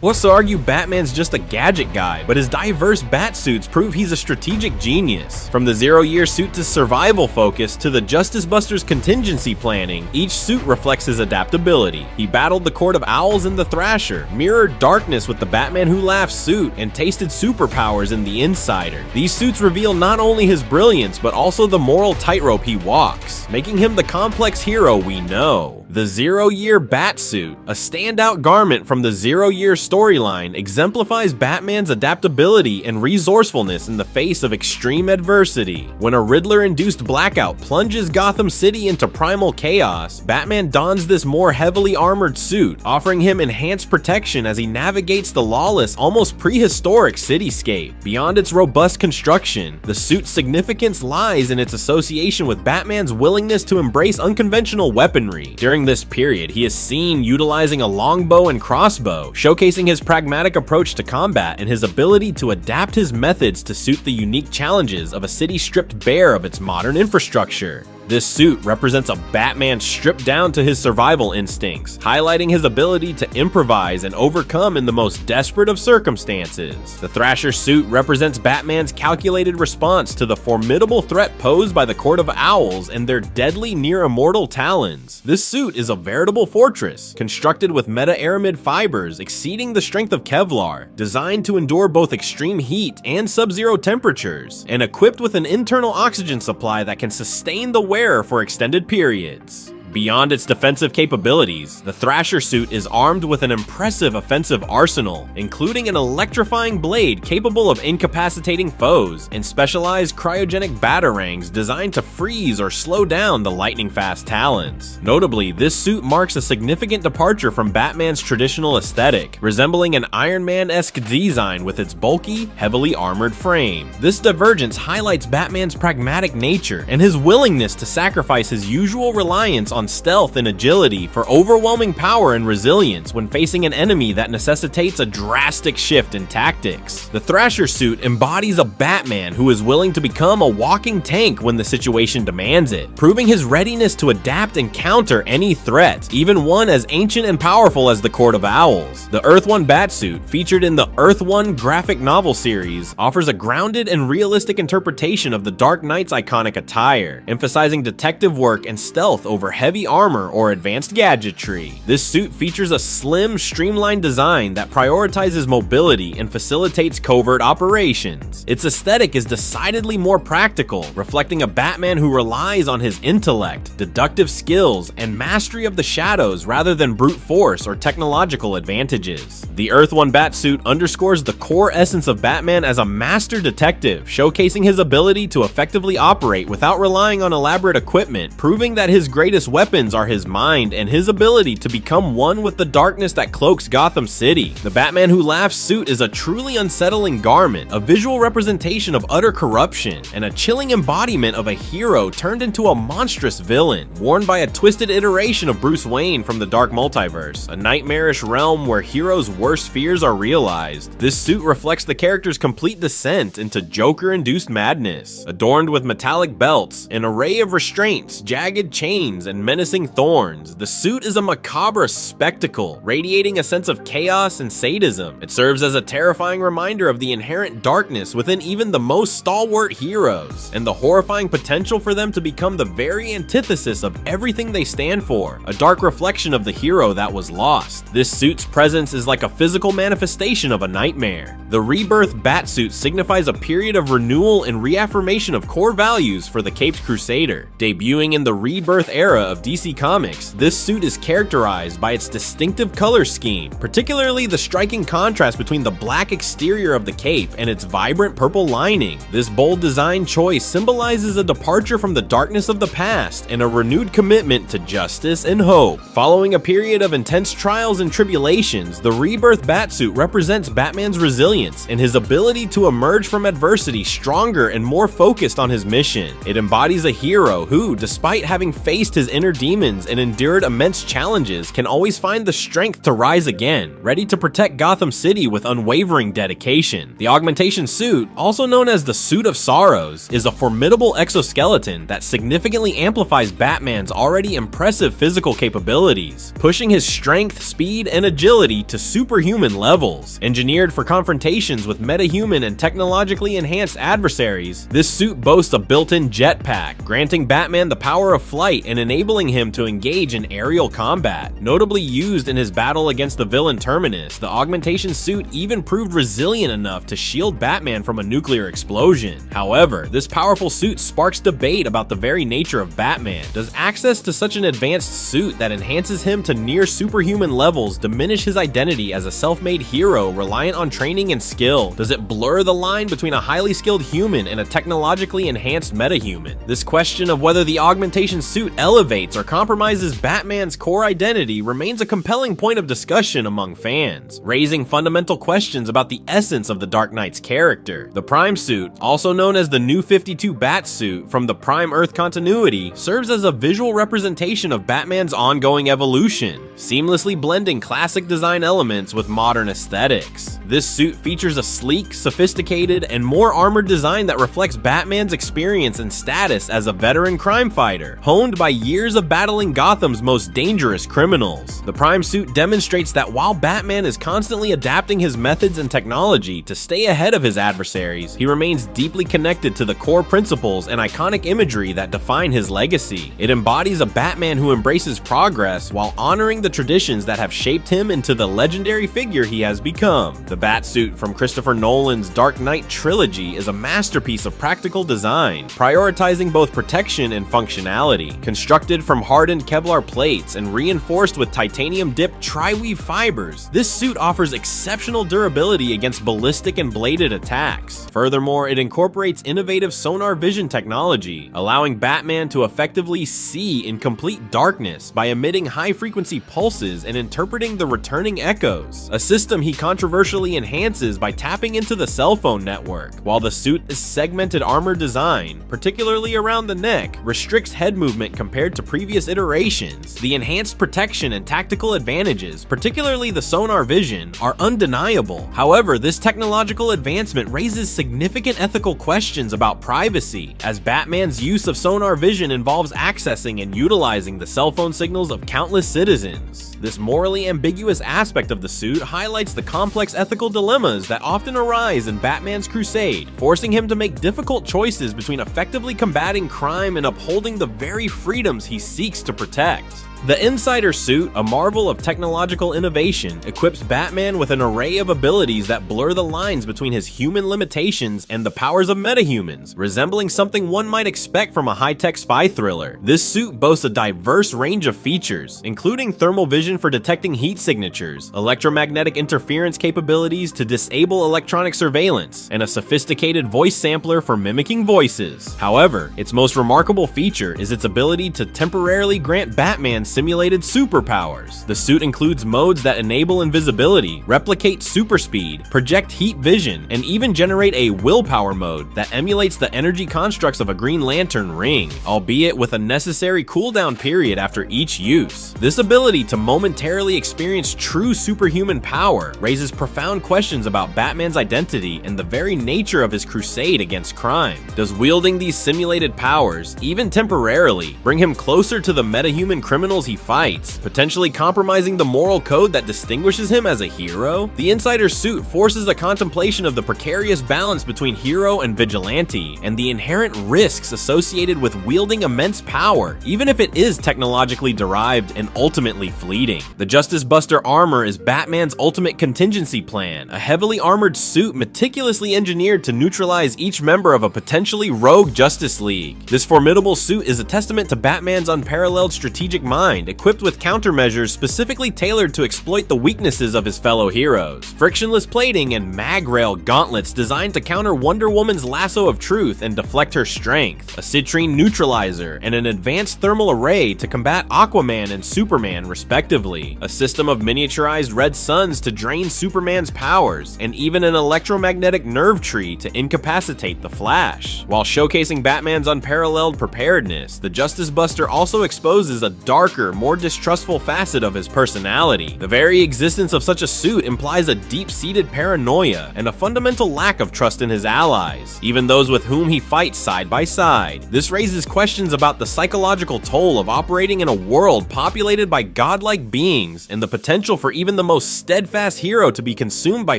What's to argue Batman's just a gadget guy, but his diverse bat suits prove he's a strategic genius. From the zero-year suit to survival focus to the Justice Buster's contingency planning, each suit reflects his adaptability. He battled the Court of Owls in the Thrasher, mirrored darkness with the Batman Who Laughs suit, and tasted superpowers in the Insider. These suits reveal not only his brilliance, but also the moral tightrope he walks, making him the complex hero we know. The Zero-Year Batsuit, a standout garment from the Zero-Year storyline, exemplifies Batman's adaptability and resourcefulness in the face of extreme adversity. When a Riddler-induced blackout plunges Gotham City into primal chaos, Batman dons this more heavily armored suit, offering him enhanced protection as he navigates the lawless, almost prehistoric cityscape. Beyond its robust construction, the suit's significance lies in its association with Batman's willingness to embrace unconventional weaponry. During this period, he is seen utilizing a longbow and crossbow, showcasing his pragmatic approach to combat and his ability to adapt his methods to suit the unique challenges of a city stripped bare of its modern infrastructure. This suit represents a Batman stripped down to his survival instincts, highlighting his ability to improvise and overcome in the most desperate of circumstances. The Thrasher suit represents Batman's calculated response to the formidable threat posed by the Court of Owls and their deadly near-immortal talons. This suit is a veritable fortress, constructed with meta-aramid fibers exceeding the strength of Kevlar, designed to endure both extreme heat and sub-zero temperatures, and equipped with an internal oxygen supply that can sustain the wear for extended periods. Beyond its defensive capabilities, the Thrasher suit is armed with an impressive offensive arsenal, including an electrifying blade capable of incapacitating foes, and specialized cryogenic batarangs designed to freeze or slow down the lightning-fast talons. Notably, this suit marks a significant departure from Batman's traditional aesthetic, resembling an Iron Man-esque design with its bulky, heavily armored frame. This divergence highlights Batman's pragmatic nature and his willingness to sacrifice his usual reliance on stealth and agility for overwhelming power and resilience when facing an enemy that necessitates a drastic shift in tactics. The Thrasher suit embodies a Batman who is willing to become a walking tank when the situation demands it, proving his readiness to adapt and counter any threat, even one as ancient and powerful as the Court of Owls. The Earth One Batsuit, featured in the Earth One graphic novel series, offers a grounded and realistic interpretation of the Dark Knight's iconic attire, emphasizing detective work and stealth over heavy armor or advanced gadgetry. This suit features a slim, streamlined design that prioritizes mobility and facilitates covert operations. Its aesthetic is decidedly more practical, reflecting a Batman who relies on his intellect, deductive skills, and mastery of the shadows rather than brute force or technological advantages. The Earth One Batsuit underscores the core essence of Batman as a master detective, showcasing his ability to effectively operate without relying on elaborate equipment, proving that his greatest weapons are his mind and his ability to become one with the darkness that cloaks Gotham City. The Batman Who Laughs suit is a truly unsettling garment, a visual representation of utter corruption, and a chilling embodiment of a hero turned into a monstrous villain, worn by a twisted iteration of Bruce Wayne from the Dark Multiverse, a nightmarish realm where heroes' worst fears are realized. This suit reflects the character's complete descent into Joker-induced madness, adorned with metallic belts, an array of restraints, jagged chains, and menacing thorns. The suit is a macabre spectacle, radiating a sense of chaos and sadism. It serves as a terrifying reminder of the inherent darkness within even the most stalwart heroes, and the horrifying potential for them to become the very antithesis of everything they stand for, a dark reflection of the hero that was lost. This suit's presence is like a physical manifestation of a nightmare. The Rebirth Batsuit signifies a period of renewal and reaffirmation of core values for the Caped Crusader. Debuting in the Rebirth era of DC Comics, this suit is characterized by its distinctive color scheme, particularly the striking contrast between the black exterior of the cape and its vibrant purple lining. This bold design choice symbolizes a departure from the darkness of the past and a renewed commitment to justice and hope. Following a period of intense trials and tribulations, the Rebirth Batsuit represents Batman's resilience and his ability to emerge from adversity stronger and more focused on his mission. It embodies a hero who, despite having faced his inner inner demons and endured immense challenges, can always find the strength to rise again, ready to protect Gotham City with unwavering dedication. The augmentation suit, also known as the Suit of Sorrows, is a formidable exoskeleton that significantly amplifies Batman's already impressive physical capabilities, pushing his strength, speed, and agility to superhuman levels. Engineered for confrontations with metahuman and technologically enhanced adversaries, this suit boasts a built-in jetpack, granting Batman the power of flight and enabling him to engage in aerial combat. Notably used in his battle against the villain Terminus, the augmentation suit even proved resilient enough to shield Batman from a nuclear explosion. However, this powerful suit sparks debate about the very nature of Batman. Does access to such an advanced suit that enhances him to near superhuman levels diminish his identity as a self-made hero reliant on training and skill? Does it blur the line between a highly skilled human and a technologically enhanced metahuman? This question of whether the augmentation suit elevates or compromises Batman's core identity remains a compelling point of discussion among fans, raising fundamental questions about the essence of the Dark Knight's character. The Prime suit, also known as the New 52 Bat suit from the Prime Earth continuity, serves as a visual representation of Batman's ongoing evolution, seamlessly blending classic design elements with modern aesthetics. This suit features a sleek, sophisticated, and more armored design that reflects Batman's experience and status as a veteran crime fighter, honed by years of battling Gotham's most dangerous criminals. The Prime suit demonstrates that while Batman is constantly adapting his methods and technology to stay ahead of his adversaries, he remains deeply connected to the core principles and iconic imagery that define his legacy. It embodies a Batman who embraces progress while honoring the traditions that have shaped him into the legendary figure he has become. The Batsuit from Christopher Nolan's Dark Knight trilogy is a masterpiece of practical design, prioritizing both protection and functionality. Constructed from hardened Kevlar plates and reinforced with titanium-dipped tri-weave fibers, this suit offers exceptional durability against ballistic and bladed attacks. Furthermore, it incorporates innovative sonar vision technology, allowing Batman to effectively see in complete darkness by emitting high-frequency pulses and interpreting the returning echoes, a system he controversially enhances by tapping into the cell phone network. While the suit's segmented armor design, particularly around the neck, restricts head movement compared to previous iterations, the enhanced protection and tactical advantages, particularly the sonar vision, are undeniable. However, this technological advancement raises significant ethical questions about privacy, as Batman's use of sonar vision involves accessing and utilizing the cell phone signals of countless citizens. This morally ambiguous aspect of the suit highlights the complex ethical dilemmas that often arise in Batman's crusade, forcing him to make difficult choices between effectively combating crime and upholding the very freedoms he seeks to protect. The Insider suit, a marvel of technological innovation, equips Batman with an array of abilities that blur the lines between his human limitations and the powers of metahumans, resembling something one might expect from a high-tech spy thriller. This suit boasts a diverse range of features, including thermal vision for detecting heat signatures, electromagnetic interference capabilities to disable electronic surveillance, and a sophisticated voice sampler for mimicking voices. However, its most remarkable feature is its ability to temporarily grant Batman simulated superpowers. The suit includes modes that enable invisibility, replicate super speed, project heat vision, and even generate a willpower mode that emulates the energy constructs of a Green Lantern ring, albeit with a necessary cooldown period after each use. This ability to momentarily experience true superhuman power raises profound questions about Batman's identity and the very nature of his crusade against crime. Does wielding these simulated powers, even temporarily, bring him closer to the metahuman criminals he fights, potentially compromising the moral code that distinguishes him as a hero? The Insider suit forces a contemplation of the precarious balance between hero and vigilante, and the inherent risks associated with wielding immense power, even if it is technologically derived and ultimately fleeting. The Justice Buster armor is Batman's ultimate contingency plan, a heavily armored suit meticulously engineered to neutralize each member of a potentially rogue Justice League. This formidable suit is a testament to Batman's unparalleled strategic mind, mind, equipped with countermeasures specifically tailored to exploit the weaknesses of his fellow heroes. Frictionless plating and mag rail gauntlets designed to counter Wonder Woman's lasso of truth and deflect her strength, a citrine neutralizer, and an advanced thermal array to combat Aquaman and Superman respectively, a system of miniaturized red suns to drain Superman's powers, and even an electromagnetic nerve tree to incapacitate the Flash. While showcasing Batman's unparalleled preparedness, the Justice Buster also exposes a darker, more distrustful facet of his personality. The very existence of such a suit implies a deep-seated paranoia and a fundamental lack of trust in his allies, even those with whom he fights side by side. This raises questions about the psychological toll of operating in a world populated by godlike beings and the potential for even the most steadfast hero to be consumed by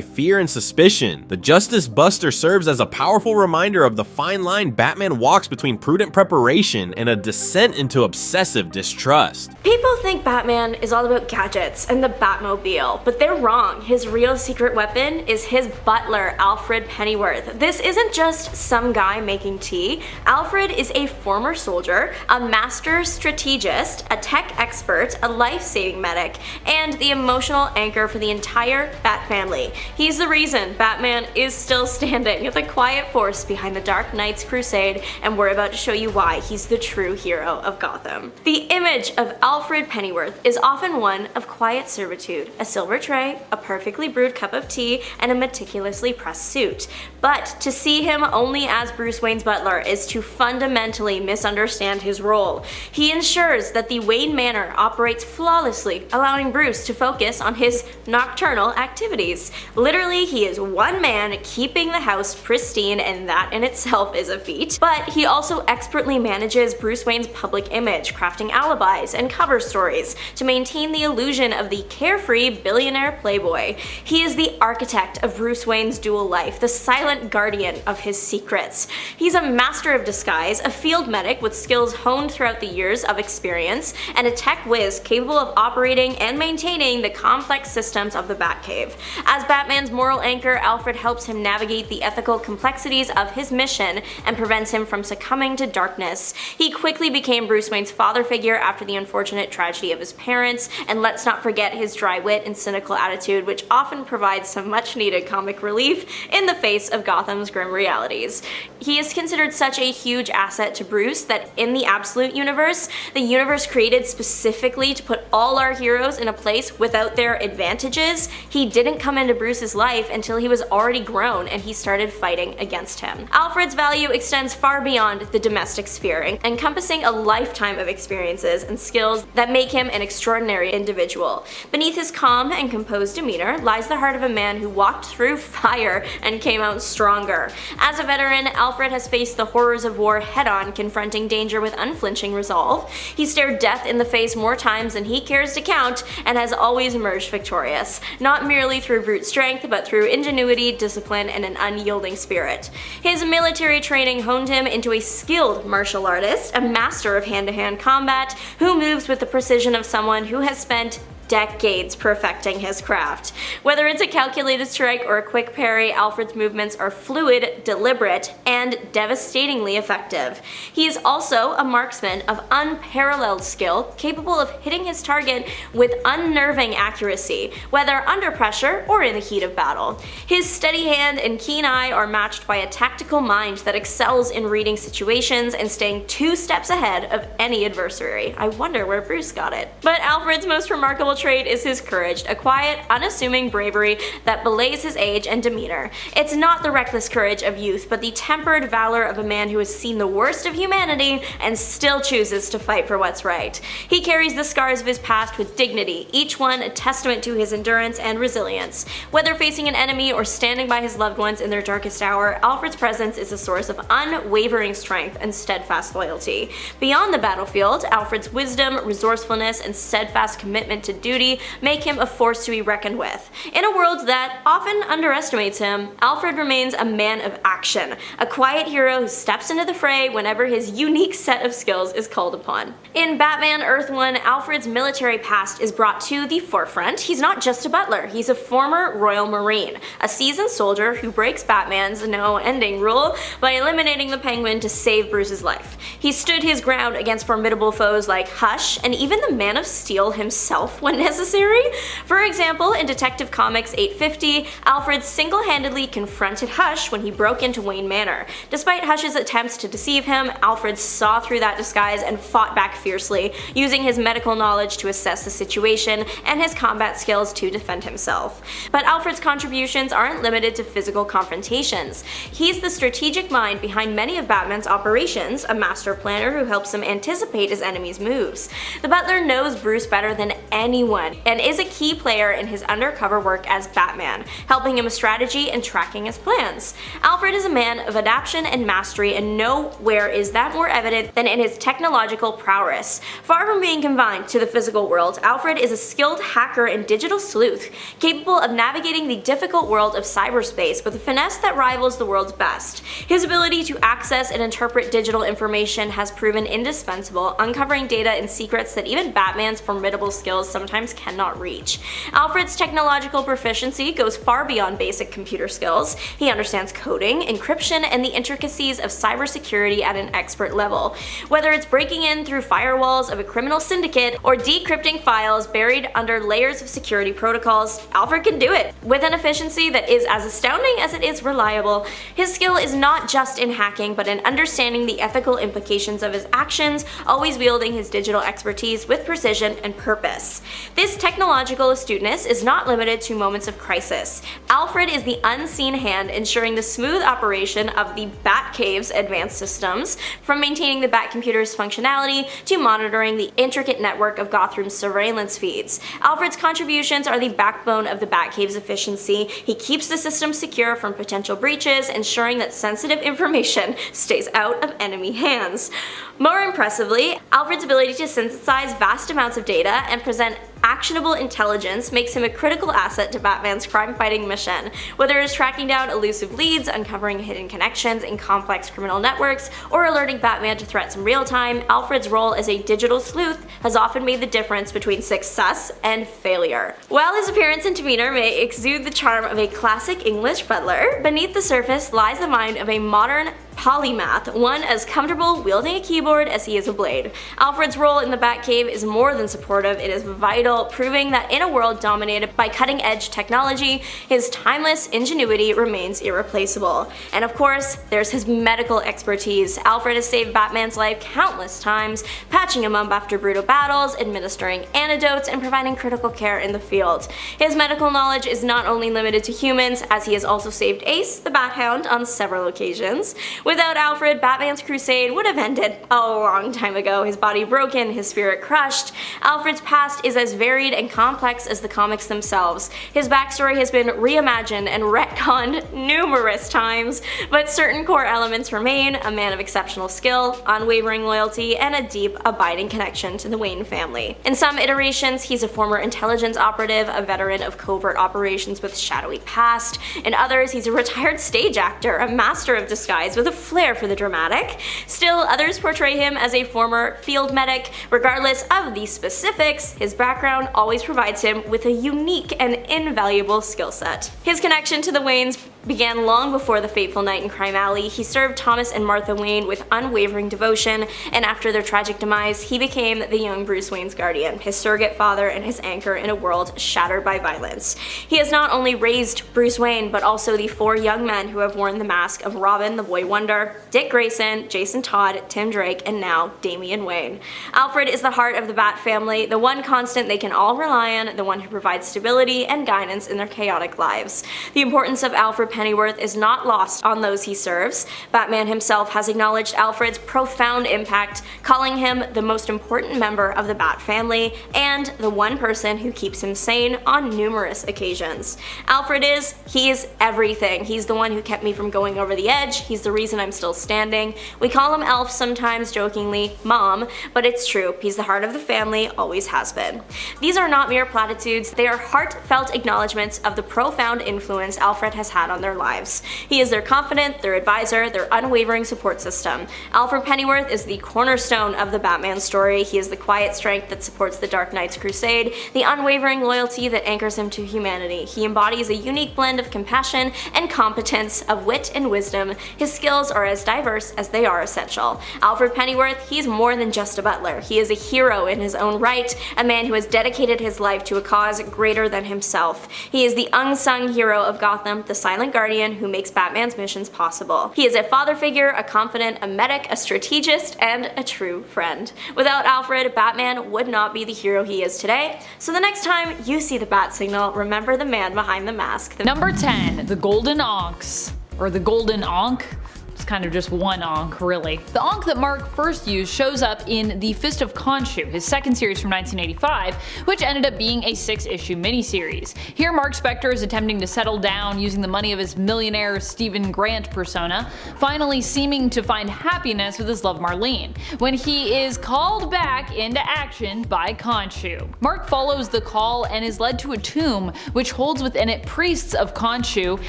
fear and suspicion. The Justice Buster serves as a powerful reminder of the fine line Batman walks between prudent preparation and a descent into obsessive distrust. People think Batman is all about gadgets and the Batmobile, but they're wrong. His real secret weapon is his butler, Alfred Pennyworth. This isn't just some guy making tea. Alfred is a former soldier, a master strategist, a tech expert, a life-saving medic, and the emotional anchor for the entire Bat family. He's the reason Batman is still standing, the quiet force behind the Dark Knight's crusade, and we're about to show you why he's the true hero of Gotham. The image of Alfred Pennyworth is often one of quiet servitude, a silver tray, a perfectly brewed cup of tea, and a meticulously pressed suit. But to see him only as Bruce Wayne's butler is to fundamentally misunderstand his role. He ensures that the Wayne Manor operates flawlessly, allowing Bruce to focus on his nocturnal activities. Literally, he is one man keeping the house pristine, and that in itself is a feat. But he also expertly manages Bruce Wayne's public image, crafting alibis and cover stories to maintain the illusion of the carefree billionaire playboy. He is the architect of Bruce Wayne's dual life, the silent guardian of his secrets. He's a master of disguise, a field medic with skills honed throughout the years of experience, and a tech whiz capable of operating and maintaining the complex systems of the Batcave. As Batman's moral anchor, Alfred helps him navigate the ethical complexities of his mission and prevents him from succumbing to darkness. He quickly became Bruce Wayne's father figure after the unfortunate tragedy of his parents, and let's not forget his dry wit and cynical attitude, which often provides some much needed comic relief in the face of Gotham's grim realities. He is considered such a huge asset to Bruce that in the Absolute Universe, the universe created specifically to put all our heroes in a place without their advantages, he didn't come into Bruce's life until he was already grown and he started fighting against him. Alfred's value extends far beyond the domestic sphere, encompassing a lifetime of experiences and skills that make him an extraordinary individual. Beneath his calm and composed demeanor lies the heart of a man who walked through fire and came out stronger. As a veteran, Alfred has faced the horrors of war head-on, confronting danger with unflinching resolve. He stared death in the face more times than he cares to count and has always emerged victorious, not merely through brute strength, but through ingenuity, discipline, and an unyielding spirit. His military training honed him into a skilled martial artist, a master of hand-to-hand combat, who moves with the precision of someone who has spent decades perfecting his craft. Whether it's a calculated strike or a quick parry, Alfred's movements are fluid, deliberate, and devastatingly effective. He is also a marksman of unparalleled skill, capable of hitting his target with unnerving accuracy, whether under pressure or in the heat of battle. His steady hand and keen eye are matched by a tactical mind that excels in reading situations and staying 2 steps ahead of any adversary. I wonder where Bruce got it. But Alfred's most remarkable trait is his courage, a quiet, unassuming bravery that belays his age and demeanor. It's not the reckless courage of youth, but the tempered valor of a man who has seen the worst of humanity and still chooses to fight for what's right. He carries the scars of his past with dignity, each one a testament to his endurance and resilience. Whether facing an enemy or standing by his loved ones in their darkest hour, Alfred's presence is a source of unwavering strength and steadfast loyalty. Beyond the battlefield, Alfred's wisdom, resourcefulness, and steadfast commitment to duty make him a force to be reckoned with. In a world that often underestimates him, Alfred remains a man of action, a quiet hero who steps into the fray whenever his unique set of skills is called upon. In Batman Earth 1, Alfred's military past is brought to the forefront. He's not just a butler, he's a former Royal Marine, a seasoned soldier who breaks Batman's no-ending rule by eliminating the Penguin to save Bruce's life. He stood his ground against formidable foes like Hush and even the Man of Steel himself when necessary. For example, in Detective Comics 850, Alfred single-handedly confronted Hush when he broke into Wayne Manor. Despite Hush's attempts to deceive him, Alfred saw through that disguise and fought back fiercely, using his medical knowledge to assess the situation and his combat skills to defend himself. But Alfred's contributions aren't limited to physical confrontations. He's the strategic mind behind many of Batman's operations, a master planner who helps him anticipate his enemies' moves. The butler knows Bruce better than anyone and is a key player in his undercover work as Batman, helping him with strategy and tracking his plans. Alfred is a man of adaptation and mastery, and nowhere is that more evident than in his technological prowess. Far from being confined to the physical world, Alfred is a skilled hacker and digital sleuth, capable of navigating the difficult world of cyberspace with a finesse that rivals the world's best. His ability to access and interpret digital information has proven indispensable, uncovering data and secrets that even Batman's formidable skills sometimes cannot reach. Alfred's technological proficiency goes far beyond basic computer skills. He understands coding, encryption, and the intricacies of cybersecurity at an expert level. Whether it's breaking in through firewalls of a criminal syndicate or decrypting files buried under layers of security protocols, Alfred can do it with an efficiency that is as astounding as it is reliable. His skill is not just in hacking, but in understanding the ethical implications of his actions, always wielding his digital expertise with precision and purpose. This technological astuteness is not limited to moments of crisis. Alfred is the unseen hand ensuring the smooth operation of the Batcave's advanced systems, from maintaining the Batcomputer's functionality to monitoring the intricate network of Gotham's surveillance feeds. Alfred's contributions are the backbone of the Batcave's efficiency. He keeps the system secure from potential breaches, ensuring that sensitive information stays out of enemy hands. More impressively, Alfred's ability to synthesize vast amounts of data and present actionable intelligence makes him a critical asset to Batman's crime-fighting mission. Whether it's tracking down elusive leads, uncovering hidden connections in complex criminal networks, or alerting Batman to threats in real time, Alfred's role as a digital sleuth has often made the difference between success and failure. While his appearance and demeanor may exude the charm of a classic English butler, beneath the surface lies the mind of a modern polymath, one as comfortable wielding a keyboard as he is a blade. Alfred's role in the Batcave is more than supportive, it is vital, proving that in a world dominated by cutting-edge technology, his timeless ingenuity remains irreplaceable. And of course, there's his medical expertise. Alfred has saved Batman's life countless times, patching him up after brutal battles, administering antidotes, and providing critical care in the field. His medical knowledge is not only limited to humans, as he has also saved Ace, the Bat-Hound, on several occasions. Without Alfred, Batman's crusade would have ended a long time ago, his body broken, his spirit crushed. Alfred's past is as varied and complex as the comics themselves. His backstory has been reimagined and retconned numerous times, but certain core elements remain: a man of exceptional skill, unwavering loyalty, and a deep, abiding connection to the Wayne family. In some iterations, he's a former intelligence operative, a veteran of covert operations with shadowy past. In others, he's a retired stage actor, a master of disguise with a flair for the dramatic. Still, others portray him as a former field medic. Regardless of the specifics, his background always provides him with a unique and invaluable skill set. His connection to the Waynes began long before the fateful night in Crime Alley. He served Thomas and Martha Wayne with unwavering devotion, and after their tragic demise, he became the young Bruce Wayne's guardian, his surrogate father, and his anchor in a world shattered by violence. He has not only raised Bruce Wayne, but also the four young men who have worn the mask of Robin the Boy Wonder, Dick Grayson, Jason Todd, Tim Drake, and now Damian Wayne. Alfred is the heart of the Bat family, the one constant they can all rely on, the one who provides stability and guidance in their chaotic lives. The importance of Alfred Pennyworth is not lost on those he serves. Batman himself has acknowledged Alfred's profound impact, calling him the most important member of the Bat family and the one person who keeps him sane on numerous occasions. Alfred he's everything. He's the one who kept me from going over the edge, he's the reason reason I'm still standing. We call him Elf sometimes, jokingly, Mom, but it's true, he's the heart of the family, always has been. These are not mere platitudes, they are heartfelt acknowledgments of the profound influence Alfred has had on their lives. He is their confidant, their advisor, their unwavering support system. Alfred Pennyworth is the cornerstone of the Batman story. He is the quiet strength that supports the Dark Knight's crusade, the unwavering loyalty that anchors him to humanity. He embodies a unique blend of compassion and competence, of wit and wisdom. His skills are as diverse as they are essential. Alfred Pennyworth, he's more than just a butler. He is a hero in his own right, a man who has dedicated his life to a cause greater than himself. He is the unsung hero of Gotham, the silent guardian who makes Batman's missions possible. He is a father figure, a confidant, a medic, a strategist, and a true friend. Without Alfred, Batman would not be the hero he is today, so the next time you see the bat signal, remember the man behind the mask. Number 10, the Golden Onks, or the Golden Onk. It's kind of just one Ankh, really. The Ankh that Mark first used shows up in The Fist of Khonshu, his second series from 1985, which ended up being a 6-issue miniseries. Here Mark Spector is attempting to settle down using the money of his millionaire Stephen Grant persona, finally seeming to find happiness with his love Marlene, when he is called back into action by Khonshu. Mark follows the call and is led to a tomb which holds within it priests of Khonshu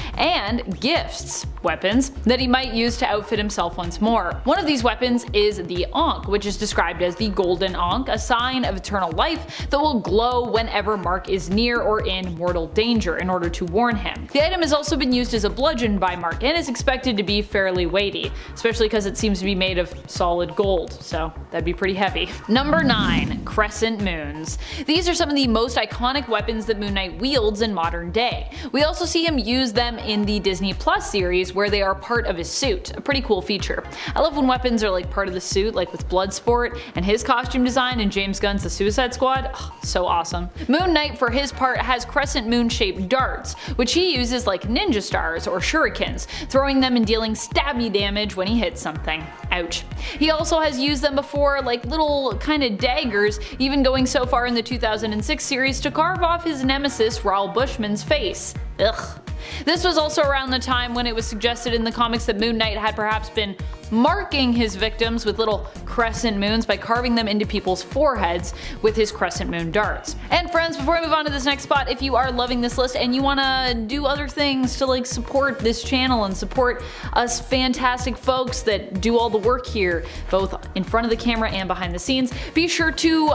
and gifts, weapons, that he might use to outfit himself once more. One of these weapons is the Ankh, which is described as the Golden Ankh, a sign of eternal life that will glow whenever Mark is near or in mortal danger in order to warn him. The item has also been used as a bludgeon by Mark and is expected to be fairly weighty, especially because it seems to be made of solid gold, so that'd be pretty heavy. Number 9. Crescent Moons. These are some of the most iconic weapons that Moon Knight wields in modern day. We also see him use them in the Disney Plus series where they are part of his suit, a pretty cool feature. I love when weapons are like part of the suit, like with Bloodsport and his costume design in James Gunn's The Suicide Squad. Oh, so awesome. Moon Knight, for his part, has crescent moon shaped darts, which he uses like ninja stars or shurikens, throwing them and dealing stabby damage when he hits something. Ouch. He also has used them before like little kind of daggers, even going so far in the 2006 series to carve off his nemesis Raoul Bushman's face. Ugh. This was also around the time when it was suggested in the comics that Moon Knight had perhaps been marking his victims with little crescent moons by carving them into people's foreheads with his crescent moon darts. And friends, before I move on to this next spot, if you are loving this list and you want to do other things to like support this channel and support us fantastic folks that do all the work here, both in front of the camera and behind the scenes, be sure to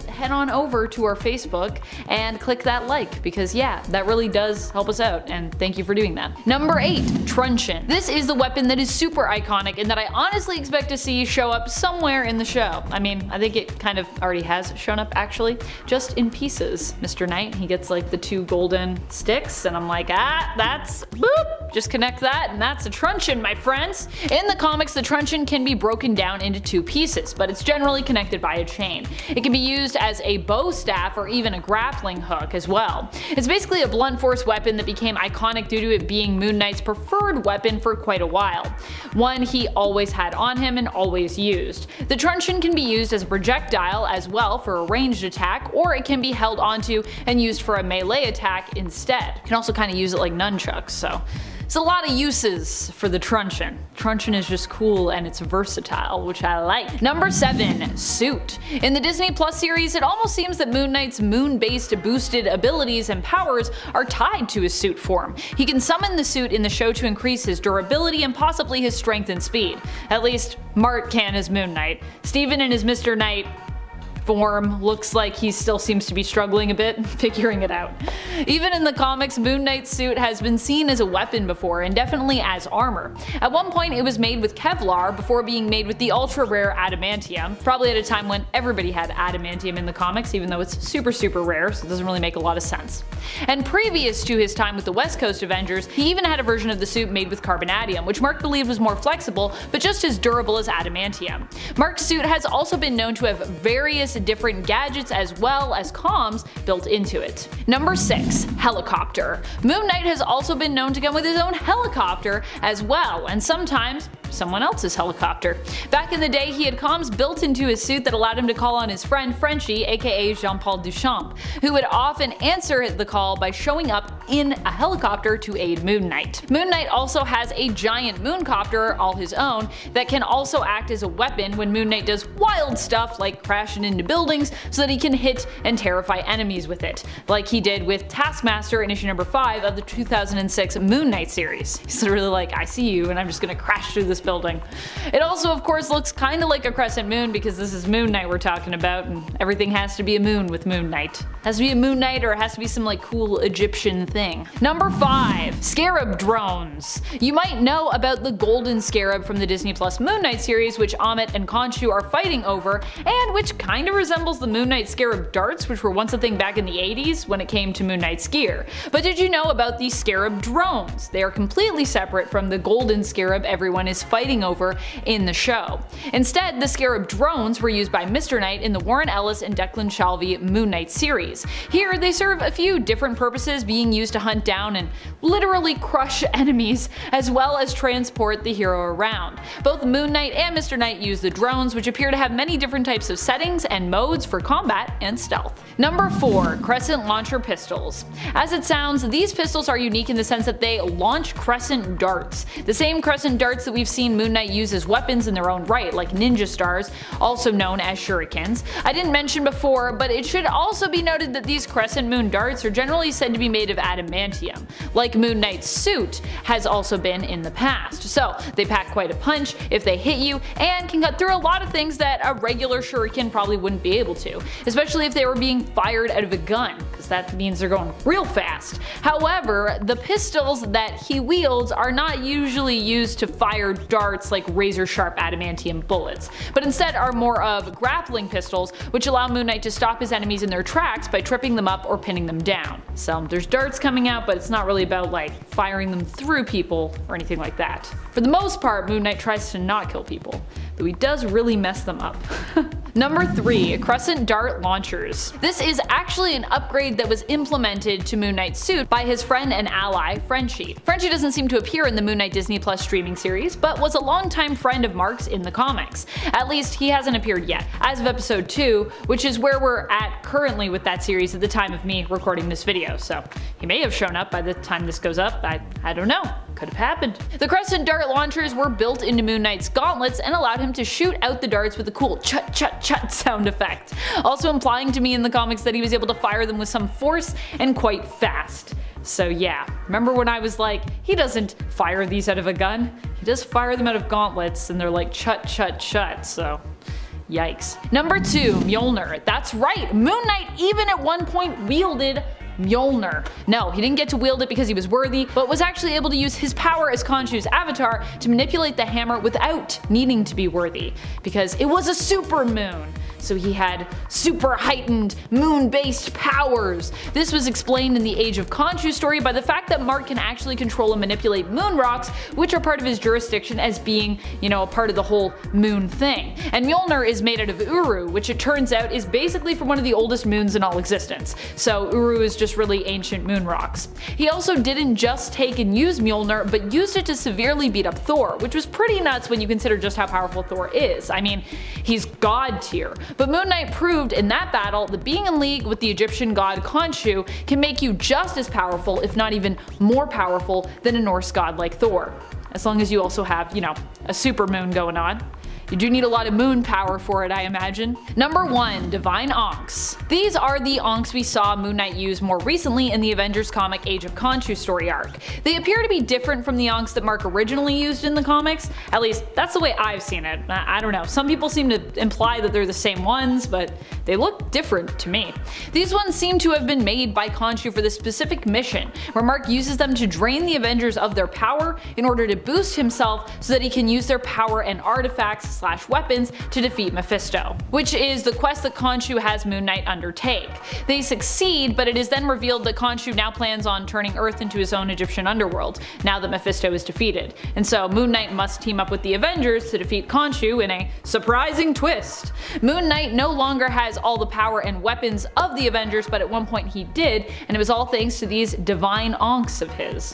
head on over to our Facebook and click that like, because yeah, that really does help us out, and thank you for doing that. Number 8. Truncheon. This is the weapon that is super iconic and that I honestly expect to see show up somewhere in the show. I mean, I think it kind of already has shown up actually, just in pieces. Mr. Knight, he gets like the 2 golden sticks and I'm like, that's boop, just connect that and that's a truncheon, my friends. In the comics, the truncheon can be broken down into 2 pieces, but it's generally connected by a chain. It can be used as a bow staff or even a grappling hook as well. It's basically a blunt force weapon that became iconic due to it being Moon Knight's preferred weapon for quite a while. One he always had on him and always used. The truncheon can be used as a projectile as well for a ranged attack, or it can be held onto and used for a melee attack instead. You can also kind of use it like nunchucks, so it's a lot of uses for the truncheon. Truncheon is just cool and it's versatile, which I like. Number 7. Suit. In the Disney Plus series, it almost seems that Moon Knight's moon-based boosted abilities and powers are tied to his suit form. He can summon the suit in the show to increase his durability and possibly his strength and speed. At least Mark can as Moon Knight. Steven in his Mr. Knight form looks like he still seems to be struggling a bit, figuring it out. Even in the comics, Moon Knight's suit has been seen as a weapon before, and definitely as armor. At one point it was made with Kevlar before being made with the ultra rare adamantium, probably at a time when everybody had adamantium in the comics, even though it's super rare, so it doesn't really make a lot of sense. And previous to his time with the West Coast Avengers, he even had a version of the suit made with carbonadium, which Mark believed was more flexible, but just as durable as adamantium. Mark's suit has also been known to have various different gadgets as well as comms built into it. Number 6. Helicopter. Moon Knight has also been known to come with his own helicopter as well, and sometimes someone else's helicopter. Back in the day, he had comms built into his suit that allowed him to call on his friend Frenchie, aka Jean-Paul Duchamp, who would often answer the call by showing up in a helicopter to aid Moon Knight. Moon Knight also has a giant mooncopter all his own that can also act as a weapon when Moon Knight does wild stuff like crashing into buildings so that he can hit and terrify enemies with it, like he did with Taskmaster in issue number 5 of the 2006 Moon Knight series. He's literally like, I see you and I'm just gonna crash through this building. It also of course looks kinda like a crescent moon because this is Moon Knight we're talking about, and everything has to be a moon with Moon Knight. It has to be a Moon Knight or it has to be some like cool Egyptian thing. Number 5. Scarab drones. You might know about the golden scarab from the Disney Plus Moon Knight series, which Amit and Khonshu are fighting over, and which kinda resembles the Moon Knight scarab darts, which were once a thing back in the 80s when it came to Moon Knight's gear. But did you know about the scarab drones? They are completely separate from the golden scarab everyone is fighting over in the show. Instead, the scarab drones were used by Mr. Knight in the Warren Ellis and Declan Shalvey Moon Knight series. Here, they serve a few different purposes, being used to hunt down and literally crush enemies, as well as transport the hero around. Both Moon Knight and Mr. Knight use the drones, which appear to have many different types of settings and modes for combat and stealth. Number 4. Crescent launcher pistols. As it sounds, these pistols are unique in the sense that they launch crescent darts. The same crescent darts that we've seen Moon Knight use as weapons in their own right, like ninja stars, also known as shurikens. I didn't mention before, but it should also be noted that these crescent moon darts are generally said to be made of adamantium, like Moon Knight's suit has also been in the past. So they pack quite a punch if they hit you, and can cut through a lot of things that a regular shuriken probably wouldn't be able to, especially if they were being fired out of a gun, because that means they're going real fast. However, the pistols that he wields are not usually used to fire darts like razor sharp adamantium bullets, but instead are more of grappling pistols, which allow Moon Knight to stop his enemies in their tracks by tripping them up or pinning them down. So there's darts coming out, but it's not really about like firing them through people or anything like that. For the most part, Moon Knight tries to not kill people, though he does really mess them up. Number 3. Crescent dart launchers. This is actually an upgrade that was implemented to Moon Knight's suit by his friend and ally, Frenchie. Frenchie doesn't seem to appear in the Moon Knight Disney Plus streaming series, but was a longtime friend of Mark's in the comics. At least he hasn't appeared yet, as of episode 2, which is where we're at currently with that series at the time of me recording this video, so he may have shown up by the time this goes up, I don't know. Could have happened. The crescent dart launchers were built into Moon Knight's gauntlets and allowed him to shoot out the darts with a cool chut chut chut sound effect, also implying to me in the comics that he was able to fire them with some force and quite fast. So yeah, remember when I was like, he doesn't fire these out of a gun, he does fire them out of gauntlets and they're like chut chut chut, so yikes. Number 2. Mjolnir. That's right, Moon Knight even at one point wielded Mjolnir. No, he didn't get to wield it because he was worthy, but was actually able to use his power as Khonshu's avatar to manipulate the hammer without needing to be worthy, because it was a super moon. So he had super heightened moon-based powers. This was explained in the Age of Khonshu story by the fact that Mark can actually control and manipulate moon rocks, which are part of his jurisdiction as being, a part of the whole moon thing. And Mjolnir is made out of Uru, which it turns out is basically from one of the oldest moons in all existence. So Uru is just really ancient moon rocks. He also didn't just take and use Mjolnir, but used it to severely beat up Thor, which was pretty nuts when you consider just how powerful Thor is. I mean, he's god tier. But Moon Knight proved in that battle that being in league with the Egyptian god Khonshu can make you just as powerful, if not even more powerful, than a Norse god like Thor. As long as you also have, a super moon going on. You do need a lot of moon power for it, I imagine. Number 1. Divine Ankhs. These are the Ankhs we saw Moon Knight use more recently in the Avengers comic Age of Khonshu story arc. They appear to be different from the Ankhs that Mark originally used in the comics, at least that's the way I've seen it. I don't know, some people seem to imply that they're the same ones, but they look different to me. These ones seem to have been made by Khonshu for this specific mission, where Mark uses them to drain the Avengers of their power in order to boost himself so that he can use their power and artifacts / weapons to defeat Mephisto, which is the quest that Khonshu has Moon Knight undertake. They succeed, but it is then revealed that Khonshu now plans on turning Earth into his own Egyptian underworld, now that Mephisto is defeated, and so Moon Knight must team up with the Avengers to defeat Khonshu in a surprising twist. Moon Knight no longer has all the power and weapons of the Avengers, but at one point he did, and it was all thanks to these divine Ankhs of his.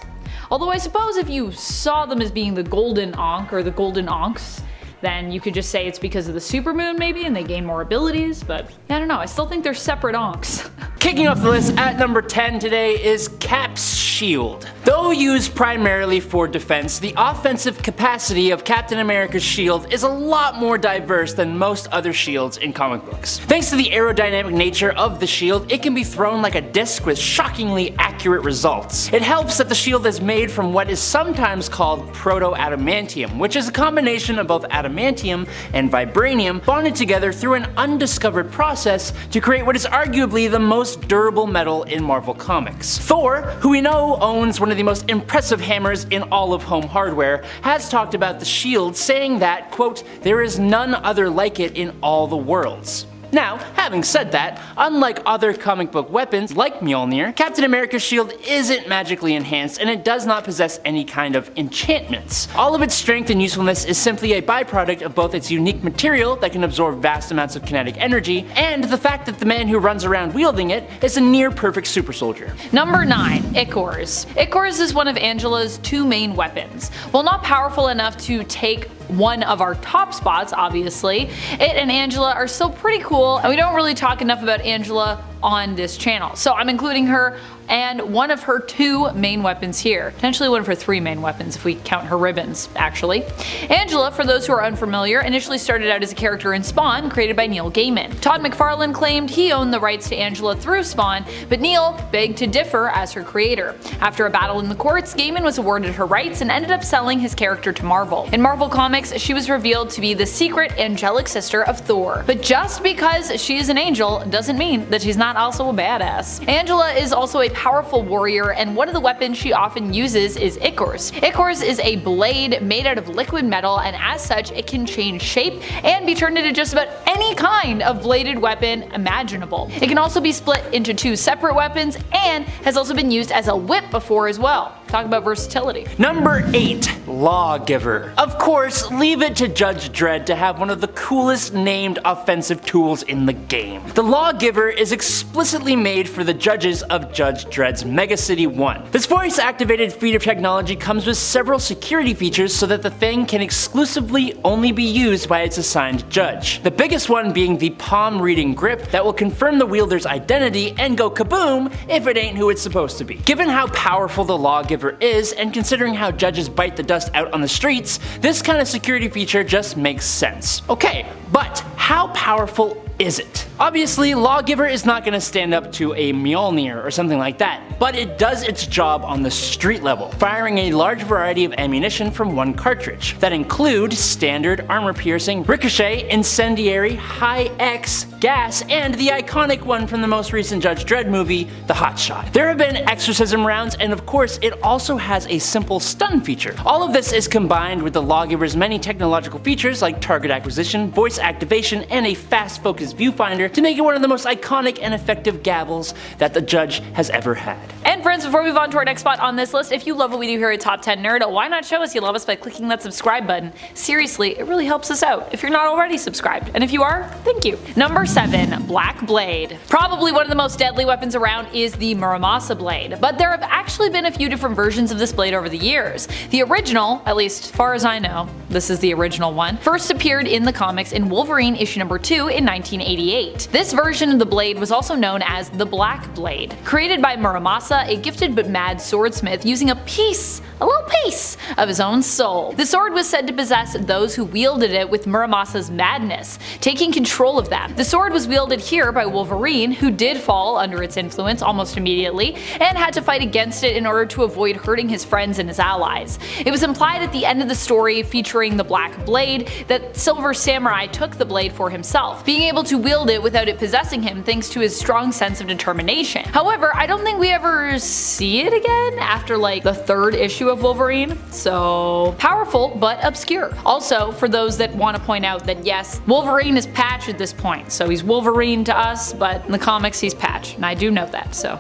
Although I suppose if you saw them as being the golden Ankh or the golden Ankhs, then you could just say it's because of the supermoon maybe and they gain more abilities, but I don't know, I still think they're separate Ankhs. Kicking off the list at number 10 today is Cap's shield. Though used primarily for defense, the offensive capacity of Captain America's shield is a lot more diverse than most other shields in comic books. Thanks to the aerodynamic nature of the shield, it can be thrown like a disc with shockingly accurate results. It helps that the shield is made from what is sometimes called proto-adamantium, which is a combination of both adamantium and vibranium bonded together through an undiscovered process to create what is arguably the most durable metal in Marvel Comics. Thor, who we know owns one of the most impressive hammers in all of home hardware, has talked about the shield, saying that, quote, "there is none other like it in all the worlds." Now, having said that, unlike other comic book weapons like Mjolnir, Captain America's shield isn't magically enhanced and it does not possess any kind of enchantments. All of its strength and usefulness is simply a byproduct of both its unique material that can absorb vast amounts of kinetic energy and the fact that the man who runs around wielding it is a near perfect super soldier. Number 9. Ichors. Ichors is one of Angela's two main weapons. While not powerful enough to take one of our top spots, obviously, it and Angela are still pretty cool, and we don't really talk enough about Angela on this channel. So I'm including her and one of her two main weapons here. Potentially one of her three main weapons if we count her ribbons, actually. Angela, for those who are unfamiliar, initially started out as a character in Spawn, created by Neil Gaiman. Todd McFarlane claimed he owned the rights to Angela through Spawn, but Neil begged to differ as her creator. After a battle in the courts, Gaiman was awarded her rights and ended up selling his character to Marvel. In Marvel Comics, she was revealed to be the secret angelic sister of Thor. But just because she is an angel doesn't mean that she's not also a badass. Angela is also a powerful warrior, and one of the weapons she often uses is Ichors. Ichors is a blade made out of liquid metal, and as such it can change shape and be turned into just about any kind of bladed weapon imaginable. It can also be split into two separate weapons and has also been used as a whip before as well. Talk about versatility. Number 8. Lawgiver. Of course, leave it to Judge Dredd to have one of the coolest named offensive tools in the game. The Lawgiver is explicitly made for the judges of Judge Dredd's Mega City 1. This voice-activated feat of technology comes with several security features so that the thing can exclusively only be used by its assigned judge. The biggest one being the palm-reading grip that will confirm the wielder's identity and go kaboom if it ain't who it's supposed to be. Given how powerful the Lawgiver is, and considering how judges bite the dust out on the streets, this kind of security feature just makes sense. Okay, but how powerful is it? Obviously, Lawgiver is not going to stand up to a Mjolnir or something like that, but it does its job on the street level, firing a large variety of ammunition from one cartridge that include standard, armor-piercing, ricochet, incendiary, high-X, gas, and the iconic one from the most recent Judge Dredd movie, the Hot Shot. There have been exorcism rounds, and of course, it also has a simple stun feature. All of this is combined with the Lawgiver's many technological features like target acquisition, voice activation, and a fast-focused viewfinder to make it one of the most iconic and effective gavels that the judge has ever had. And friends, before we move on to our next spot on this list, if you love what we do here at Top 10 Nerd, why not show us you love us by clicking that subscribe button? Seriously, it really helps us out if you're not already subscribed. And if you are, thank you. Number 7. Black Blade. Probably one of the most deadly weapons around is the Muramasa blade, but there have actually been a few different versions of this blade over the years. The original, at least as far as I know, this is the original one, first appeared in the comics in Wolverine issue number 2 in 1988. This version of the blade was also known as the Black Blade, created by Muramasa, a gifted but mad swordsmith using a little piece of his own soul. The sword was said to possess those who wielded it with Muramasa's madness, taking control of them. The sword was wielded here by Wolverine, who did fall under its influence almost immediately, and had to fight against it in order to avoid hurting his friends and his allies. It was implied at the end of the story featuring the Black Blade that Silver Samurai took the blade for himself, being able to wield it without it possessing him thanks to his strong sense of determination. However, I don't think we ever see it again after like the 3rd issue of Wolverine, so powerful but obscure. Also, for those that want to point out that yes, Wolverine is Patch at this point, so he's Wolverine to us, but in the comics he's Patch, and I do know that, so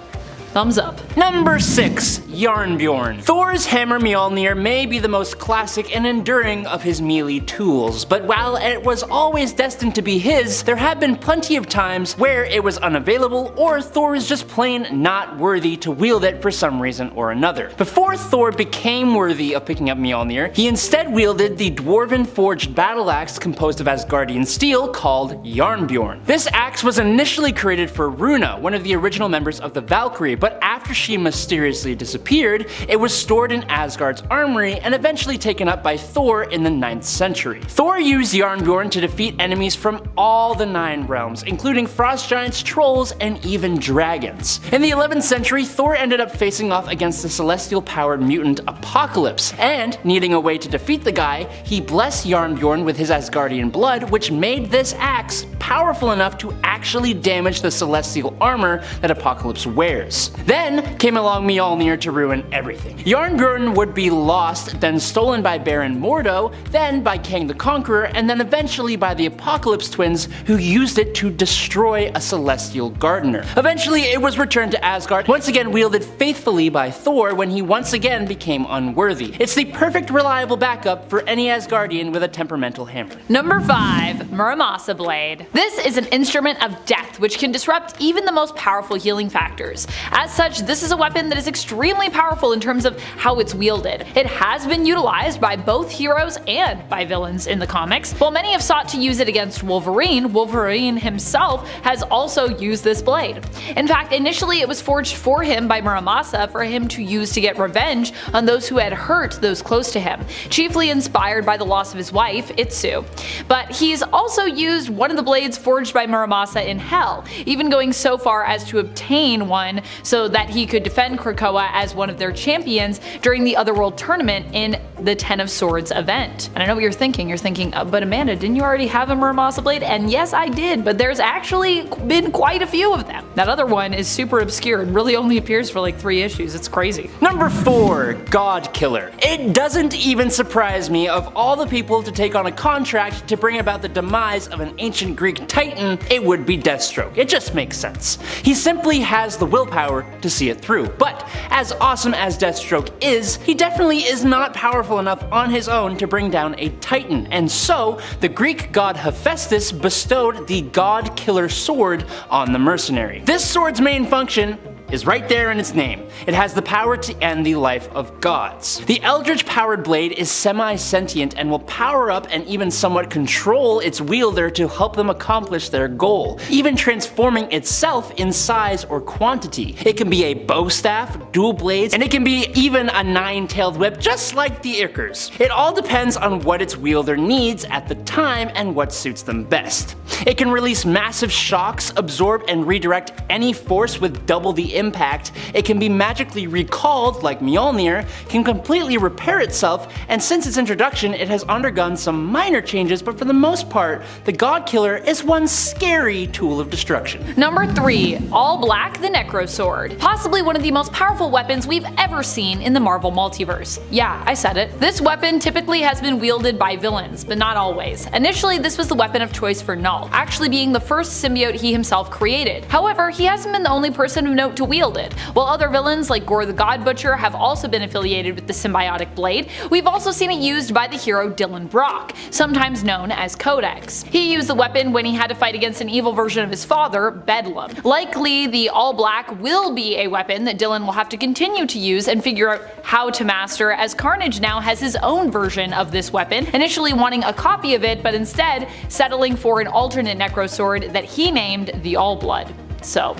Thumbs up. Number 6. Jarnbjorn. Thor's hammer Mjolnir may be the most classic and enduring of his melee tools, but while it was always destined to be his, there have been plenty of times where it was unavailable or Thor is just plain not worthy to wield it for some reason or another. Before Thor became worthy of picking up Mjolnir, he instead wielded the dwarven forged battle axe composed of Asgardian steel called Jarnbjorn. This axe was initially created for Runa, one of the original members of the Valkyrie, but after she mysteriously disappeared, it was stored in Asgard's armory and eventually taken up by Thor in the 9th century. Thor used Jarnbjorn to defeat enemies from all the 9 realms, including frost giants, trolls, and even dragons. In the 11th century, Thor ended up facing off against the celestial-powered mutant Apocalypse, and needing a way to defeat the guy, he blessed Jarnbjorn with his Asgardian blood, which made this axe powerful enough to actually damage the celestial armor that Apocalypse wears. Then came along Mjolnir to ruin everything. Jarnbjorn would be lost, then stolen by Baron Mordo, then by Kang the Conqueror, and then eventually by the Apocalypse twins, who used it to destroy a celestial gardener. Eventually it was returned to Asgard, once again wielded faithfully by Thor when he once again became unworthy. It's the perfect reliable backup for any Asgardian with a temperamental hammer. Number 5. Muramasa Blade. This is an instrument of death which can disrupt even the most powerful healing factors. As such, this is a weapon that is extremely powerful in terms of how it's wielded. It has been utilized by both heroes and by villains in the comics. While many have sought to use it against Wolverine, Wolverine himself has also used this blade. In fact, initially it was forged for him by Muramasa for him to use to get revenge on those who had hurt those close to him, chiefly inspired by the loss of his wife, Itsu. But he's also used one of the blades forged by Muramasa in Hell, even going so far as to obtain one so that he could defend Krakoa as one of their champions during the Otherworld tournament in the Ten of Swords event. And I know what you're thinking, but Amanda, didn't you already have a Muramasa blade? And yes, I did, but there's actually been quite a few of them. That other one is super obscure and really only appears for like 3 issues. It's crazy. Number 4. God Killer. It doesn't even surprise me, of all the people to take on a contract to bring about the demise of an ancient Greek titan, it would be Deathstroke. It just makes sense. He simply has the willpower to see it through. But as awesome as Deathstroke is, he definitely is not powerful enough on his own to bring down a titan, and so the Greek god Hephaestus bestowed the God Killer sword on the mercenary. This sword's main function is right there in its name. It has the power to end the life of gods. The Eldritch powered blade is semi-sentient and will power up and even somewhat control its wielder to help them accomplish their goal, even transforming itself in size or quantity. It can be a bow staff, dual blades, and it can be even a 9-tailed whip, just like the Ickers. It all depends on what its wielder needs at the time and what suits them best. It can release massive shocks, absorb and redirect any force with double the impact. It can be magically recalled like Mjolnir, can completely repair itself, and since its introduction it has undergone some minor changes, but for the most part, the God Killer is one scary tool of destruction. Number 3. All Black the Necro Sword. Possibly one of the most powerful weapons we've ever seen in the Marvel multiverse. Yeah, I said it. This weapon typically has been wielded by villains, but not always. Initially, this was the weapon of choice for Null, actually being the first symbiote he himself created. However, he hasn't been the only person of note to wield it. While other villains like Gore the God Butcher have also been affiliated with the symbiotic blade, we've also seen it used by the hero Dylan Brock, sometimes known as Codex. He used the weapon when he had to fight against an evil version of his father, Bedlam. Likely, the All Black will be a weapon that Dylan will have to continue to use and figure out how to master, as Carnage now has his own version of this weapon, initially wanting a copy of it, but instead settling for an alternate Necro Sword that he named the All Blood. So,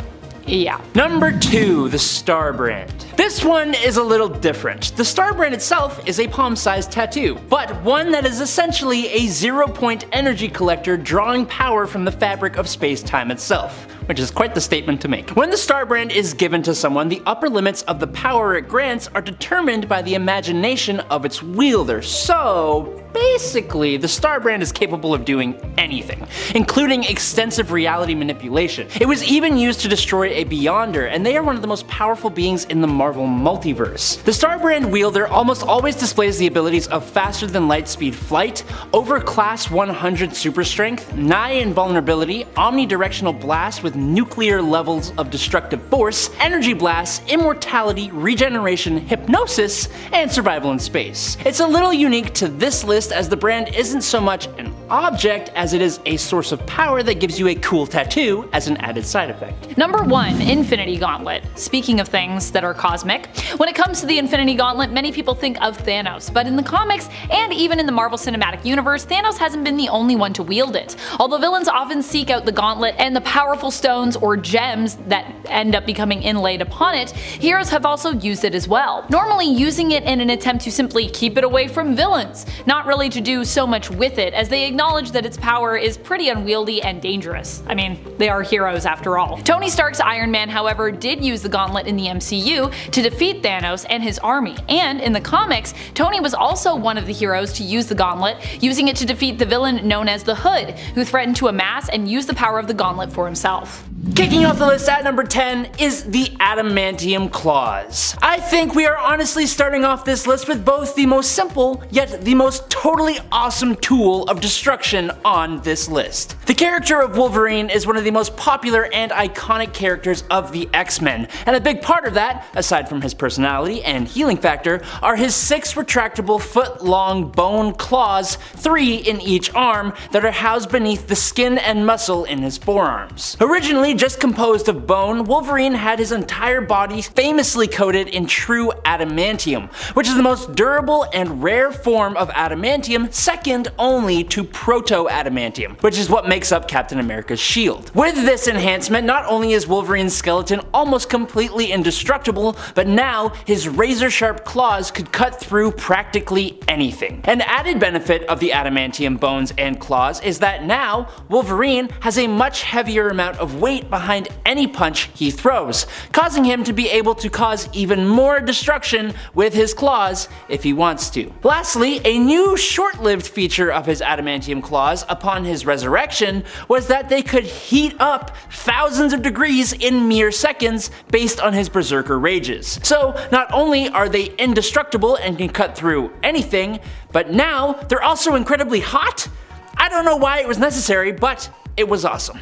yeah. Number 2. The Starbrand. This one is a little different. The Starbrand itself is a palm-sized tattoo, but one that is essentially a 0-point energy collector drawing power from the fabric of space-time itself, which is quite the statement to make. When the Starbrand is given to someone, the upper limits of the power it grants are determined by the imagination of its wielder, so basically, the Star Brand is capable of doing anything, including extensive reality manipulation. It was even used to destroy a Beyonder, and they are one of the most powerful beings in the Marvel multiverse. The Star Brand wielder almost always displays the abilities of faster than light speed flight, over class 100 super strength, nigh invulnerability, omnidirectional blast with nuclear levels of destructive force, energy blast, immortality, regeneration, hypnosis, and survival in space. It's a little unique to this list as the brand isn't so much an object as it is a source of power that gives you a cool tattoo as an added side effect. Number 1. Infinity Gauntlet. Speaking of things that are cosmic, when it comes to the Infinity Gauntlet, many people think of Thanos, but in the comics and even in the Marvel Cinematic Universe, Thanos hasn't been the only one to wield it. Although villains often seek out the gauntlet and the powerful stones or gems that end up becoming inlaid upon it, heroes have also used it as well. Normally using it in an attempt to simply keep it away from villains, not really to do so much with it, as they acknowledge that its power is pretty unwieldy and dangerous. I mean, they are heroes after all. Tony Stark's Iron Man, however, did use the gauntlet in the MCU to defeat Thanos and his army, and in the comics, Tony was also one of the heroes to use the gauntlet, using it to defeat the villain known as the Hood, who threatened to amass and use the power of the gauntlet for himself. Kicking off the list at number 10 is the Adamantium Claws. I think we are honestly starting off this list with both the most simple, yet the most totally awesome tool of destruction on this list. The character of Wolverine is one of the most popular and iconic characters of the X-Men, and a big part of that, aside from his personality and healing factor, are his 6 retractable foot-long bone claws, 3 in each arm, that are housed beneath the skin and muscle in his forearms. Originally just composed of bone, Wolverine had his entire body famously coated in true adamantium, which is the most durable and rare form of adamantium, second only to proto-adamantium, which is what makes up Captain America's shield. With this enhancement, not only is Wolverine's skeleton almost completely indestructible, but now his razor-sharp claws could cut through practically anything. An added benefit of the adamantium bones and claws is that now Wolverine has a much heavier amount of weight behind any punch he throws, causing him to be able to cause even more destruction with his claws if he wants to. Lastly, a new short-lived feature of his adamantium claws upon his resurrection was that they could heat up thousands of degrees in mere seconds based on his berserker rages. So not only are they indestructible and can cut through anything, but now they're also incredibly hot? I don't know why it was necessary, but it was awesome.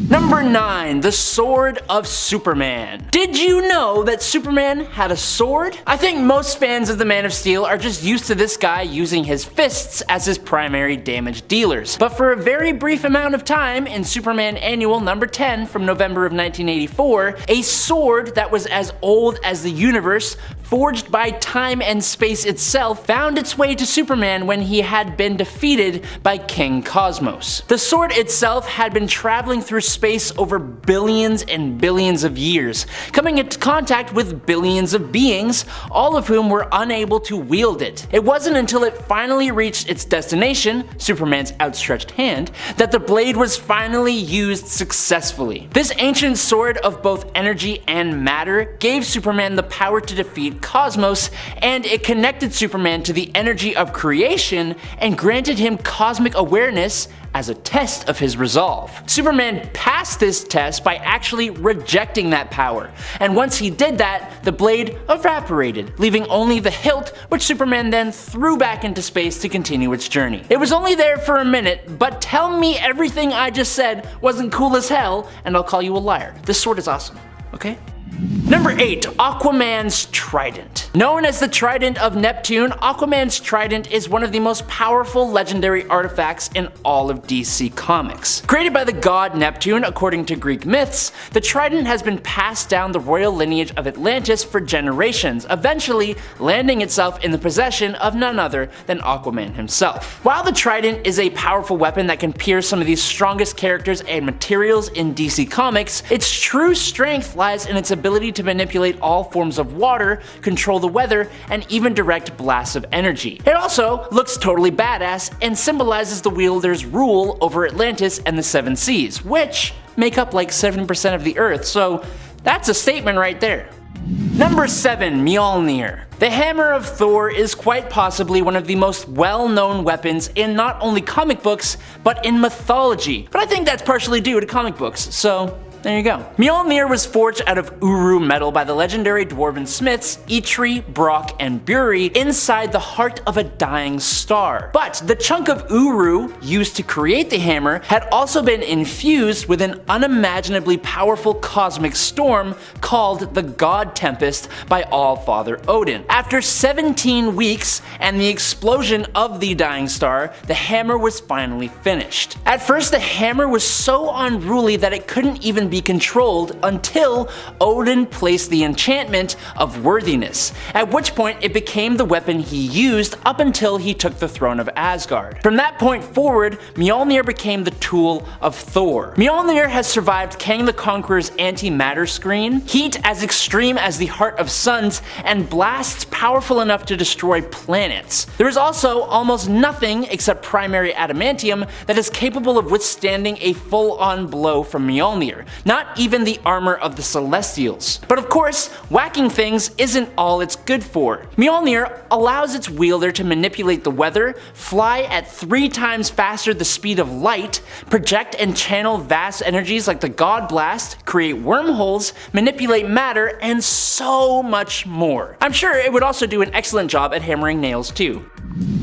Number 9. The Sword of Superman. Did you know that Superman had a sword? I think most fans of the Man of Steel are just used to this guy using his fists as his primary damage dealers. But for a very brief amount of time in Superman Annual number 10 from November of 1984, a sword that was as old as the universe, forged by time and space itself, found its way to Superman when he had been defeated by King Cosmos. The sword itself had been traveling through space over billions and billions of years, coming into contact with billions of beings, all of whom were unable to wield it. It wasn't until it finally reached its destination, Superman's outstretched hand, that the blade was finally used successfully. This ancient sword of both energy and matter gave Superman the power to defeat Cosmos, and it connected Superman to the energy of creation and granted him cosmic awareness as a test of his resolve. Superman passed this test by actually rejecting that power, and once he did that, the blade evaporated, leaving only the hilt, which Superman then threw back into space to continue its journey. It was only there for a minute, but tell me everything I just said wasn't cool as hell, and I'll call you a liar. This sword is awesome, okay? Number 8. Aquaman's Trident. Known as the Trident of Neptune, Aquaman's Trident is one of the most powerful legendary artifacts in all of DC Comics. Created by the god Neptune, according to Greek myths, the Trident has been passed down the royal lineage of Atlantis for generations, eventually landing itself in the possession of none other than Aquaman himself. While the Trident is a powerful weapon that can pierce some of the strongest characters and materials in DC Comics, its true strength lies in its ability to manipulate all forms of water, control the weather, and even direct blasts of energy. It also looks totally badass and symbolizes the wielder's rule over Atlantis and the Seven Seas, which make up like 70% of the Earth, so that's a statement right there. Number 7. Mjolnir. The hammer of Thor is quite possibly one of the most well-known weapons in not only comic books, but in mythology. But I think that's partially due to comic books, so there you go. Mjolnir was forged out of Uru metal by the legendary dwarven smiths Eitri, Brock, and Buri inside the heart of a dying star. But the chunk of Uru used to create the hammer had also been infused with an unimaginably powerful cosmic storm called the God Tempest by All-Father Odin. After 17 weeks and the explosion of the dying star, the hammer was finally finished. At first, the hammer was so unruly that it couldn't even be controlled until Odin placed the enchantment of worthiness, at which point it became the weapon he used up until he took the throne of Asgard. From that point forward, Mjolnir became the tool of Thor. Mjolnir has survived Kang the Conqueror's antimatter screen, heat as extreme as the heart of suns, and blasts powerful enough to destroy planets. There is also almost nothing except primary adamantium that is capable of withstanding a full-on blow from Mjolnir, not even the armor of the Celestials. But of course, whacking things isn't all it's good for. Mjolnir allows its wielder to manipulate the weather, fly at 3 times faster the speed of light, project and channel vast energies like the God Blast, create wormholes, manipulate matter, and so much more. I'm sure it would also do an excellent job at hammering nails too.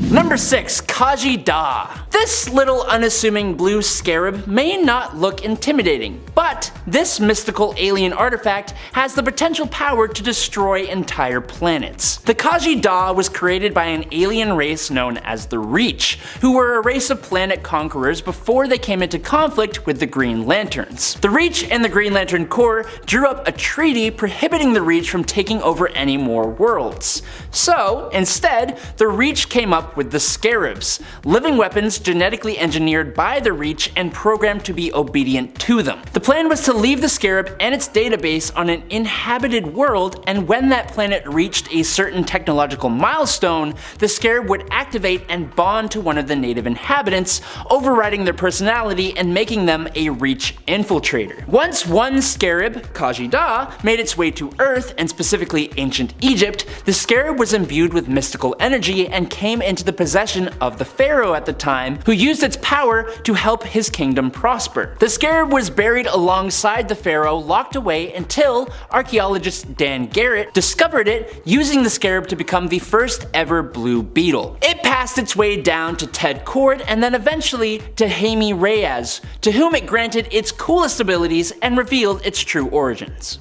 Number 6. Khaji-Da. This little unassuming blue scarab may not look intimidating, but this mystical alien artifact has the potential power to destroy entire planets. The Khaji-Da was created by an alien race known as the Reach, who were a race of planet conquerors before they came into conflict with the Green Lanterns. The Reach and the Green Lantern Corps drew up a treaty prohibiting the Reach from taking over any more worlds. So, instead, the Reach came up with the Scarabs, living weapons genetically engineered by the Reach and programmed to be obedient to them. The plan was to leave the Scarab and its database on an inhabited world, and when that planet reached a certain technological milestone, the Scarab would activate and bond to one of the native inhabitants, overriding their personality and making them a Reach infiltrator. Once one Scarab, Khaji-Da, made its way to Earth, and specifically ancient Egypt, the Scarab was imbued with mystical energy and came into the possession of the pharaoh at the time, who used its power to help his kingdom prosper. The Scarab was buried alongside the pharaoh, locked away until archaeologist Dan Garrett discovered it, using the Scarab to become the first ever blue beetle. It passed its way down to Ted Kord and then eventually to Jaime Reyes, to whom it granted its coolest abilities and revealed its true origins.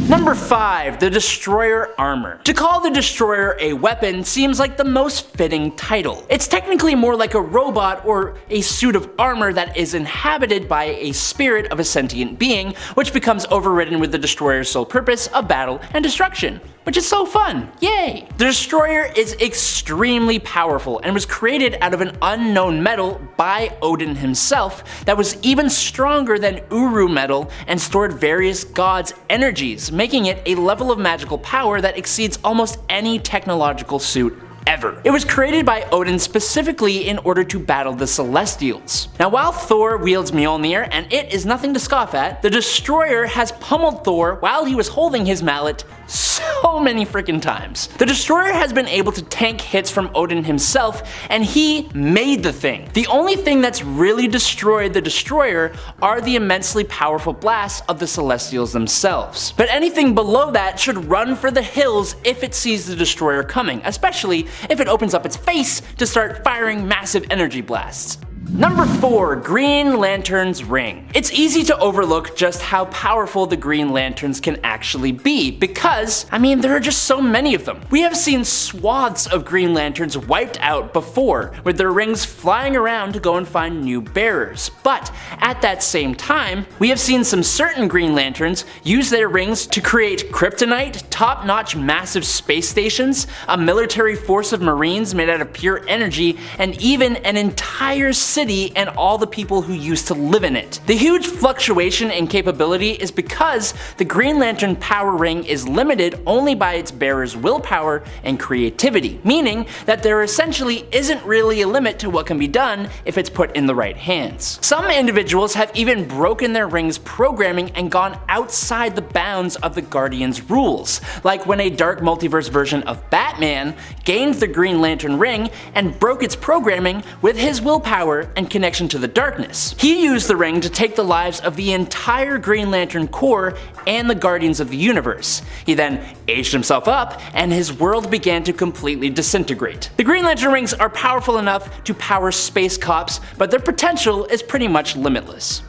Number 5. The Destroyer Armor. To call the Destroyer a weapon seems like the most fitting title. It's technically more like a robot or a suit of armor that is inhabited by a spirit of a sentient being, which becomes overridden with the Destroyer's sole purpose of battle and destruction, which is so fun. Yay! The Destroyer is extremely powerful and was created out of an unknown metal by Odin himself that was even stronger than Uru metal and stored various gods' energies, making it a level of magical power that exceeds almost any technological suit ever. It was created by Odin specifically in order to battle the Celestials. Now, while Thor wields Mjolnir, and it is nothing to scoff at, the Destroyer has pummeled Thor while he was holding his mallet so many freaking times. The Destroyer has been able to tank hits from Odin himself, and he made the thing. The only thing that's really destroyed the Destroyer are the immensely powerful blasts of the Celestials themselves. But anything below that should run for the hills if it sees the Destroyer coming, especially if it opens up its face to start firing massive energy blasts. Number 4. Green Lantern's Ring. It's easy to overlook just how powerful the Green Lanterns can actually be because, there are just so many of them. We have seen swaths of Green Lanterns wiped out before, with their rings flying around to go and find new bearers. But at that same time, we have seen some certain Green Lanterns use their rings to create kryptonite, top-notch massive space stations, a military force of Marines made out of pure energy, and even an entire city and all the people who used to live in it. The huge fluctuation in capability is because the Green Lantern power ring is limited only by its bearer's willpower and creativity, meaning that there essentially isn't really a limit to what can be done if it's put in the right hands. Some individuals have even broken their ring's programming and gone outside the bounds of the Guardian's rules, like when a dark multiverse version of Batman gained the Green Lantern ring and broke its programming with his willpower and connection to the darkness. He used the ring to take the lives of the entire Green Lantern Corps and the Guardians of the Universe. He then aged himself up, and his world began to completely disintegrate. The Green Lantern rings are powerful enough to power space cops, but their potential is pretty much limitless.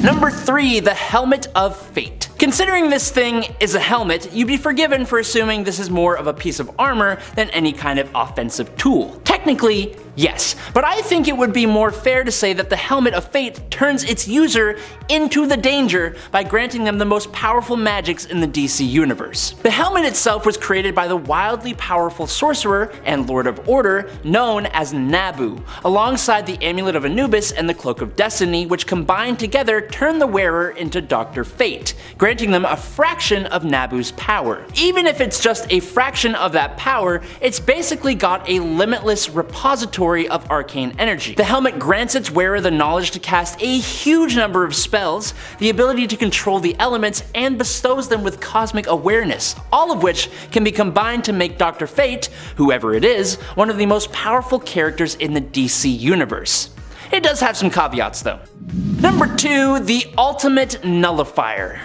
Number 3, the Helmet of Fate. Considering this thing is a helmet, you'd be forgiven for assuming this is more of a piece of armor than any kind of offensive tool. Technically, yes, but I think it would be more fair to say that the Helmet of Fate turns its user into the danger by granting them the most powerful magics in the DC universe. The helmet itself was created by the wildly powerful sorcerer and Lord of Order known as Nabu, alongside the Amulet of Anubis and the Cloak of Destiny, which combined together turn the wearer into Dr. Fate, granting them a fraction of Nabu's power. Even if it's just a fraction of that power, it's basically got a limitless repository of arcane energy. The helmet grants its wearer the knowledge to cast a huge number of spells, the ability to control the elements, and bestows them with cosmic awareness, all of which can be combined to make Dr. Fate, whoever it is, one of the most powerful characters in the DC universe. It does have some caveats though. Number 2, the Ultimate Nullifier.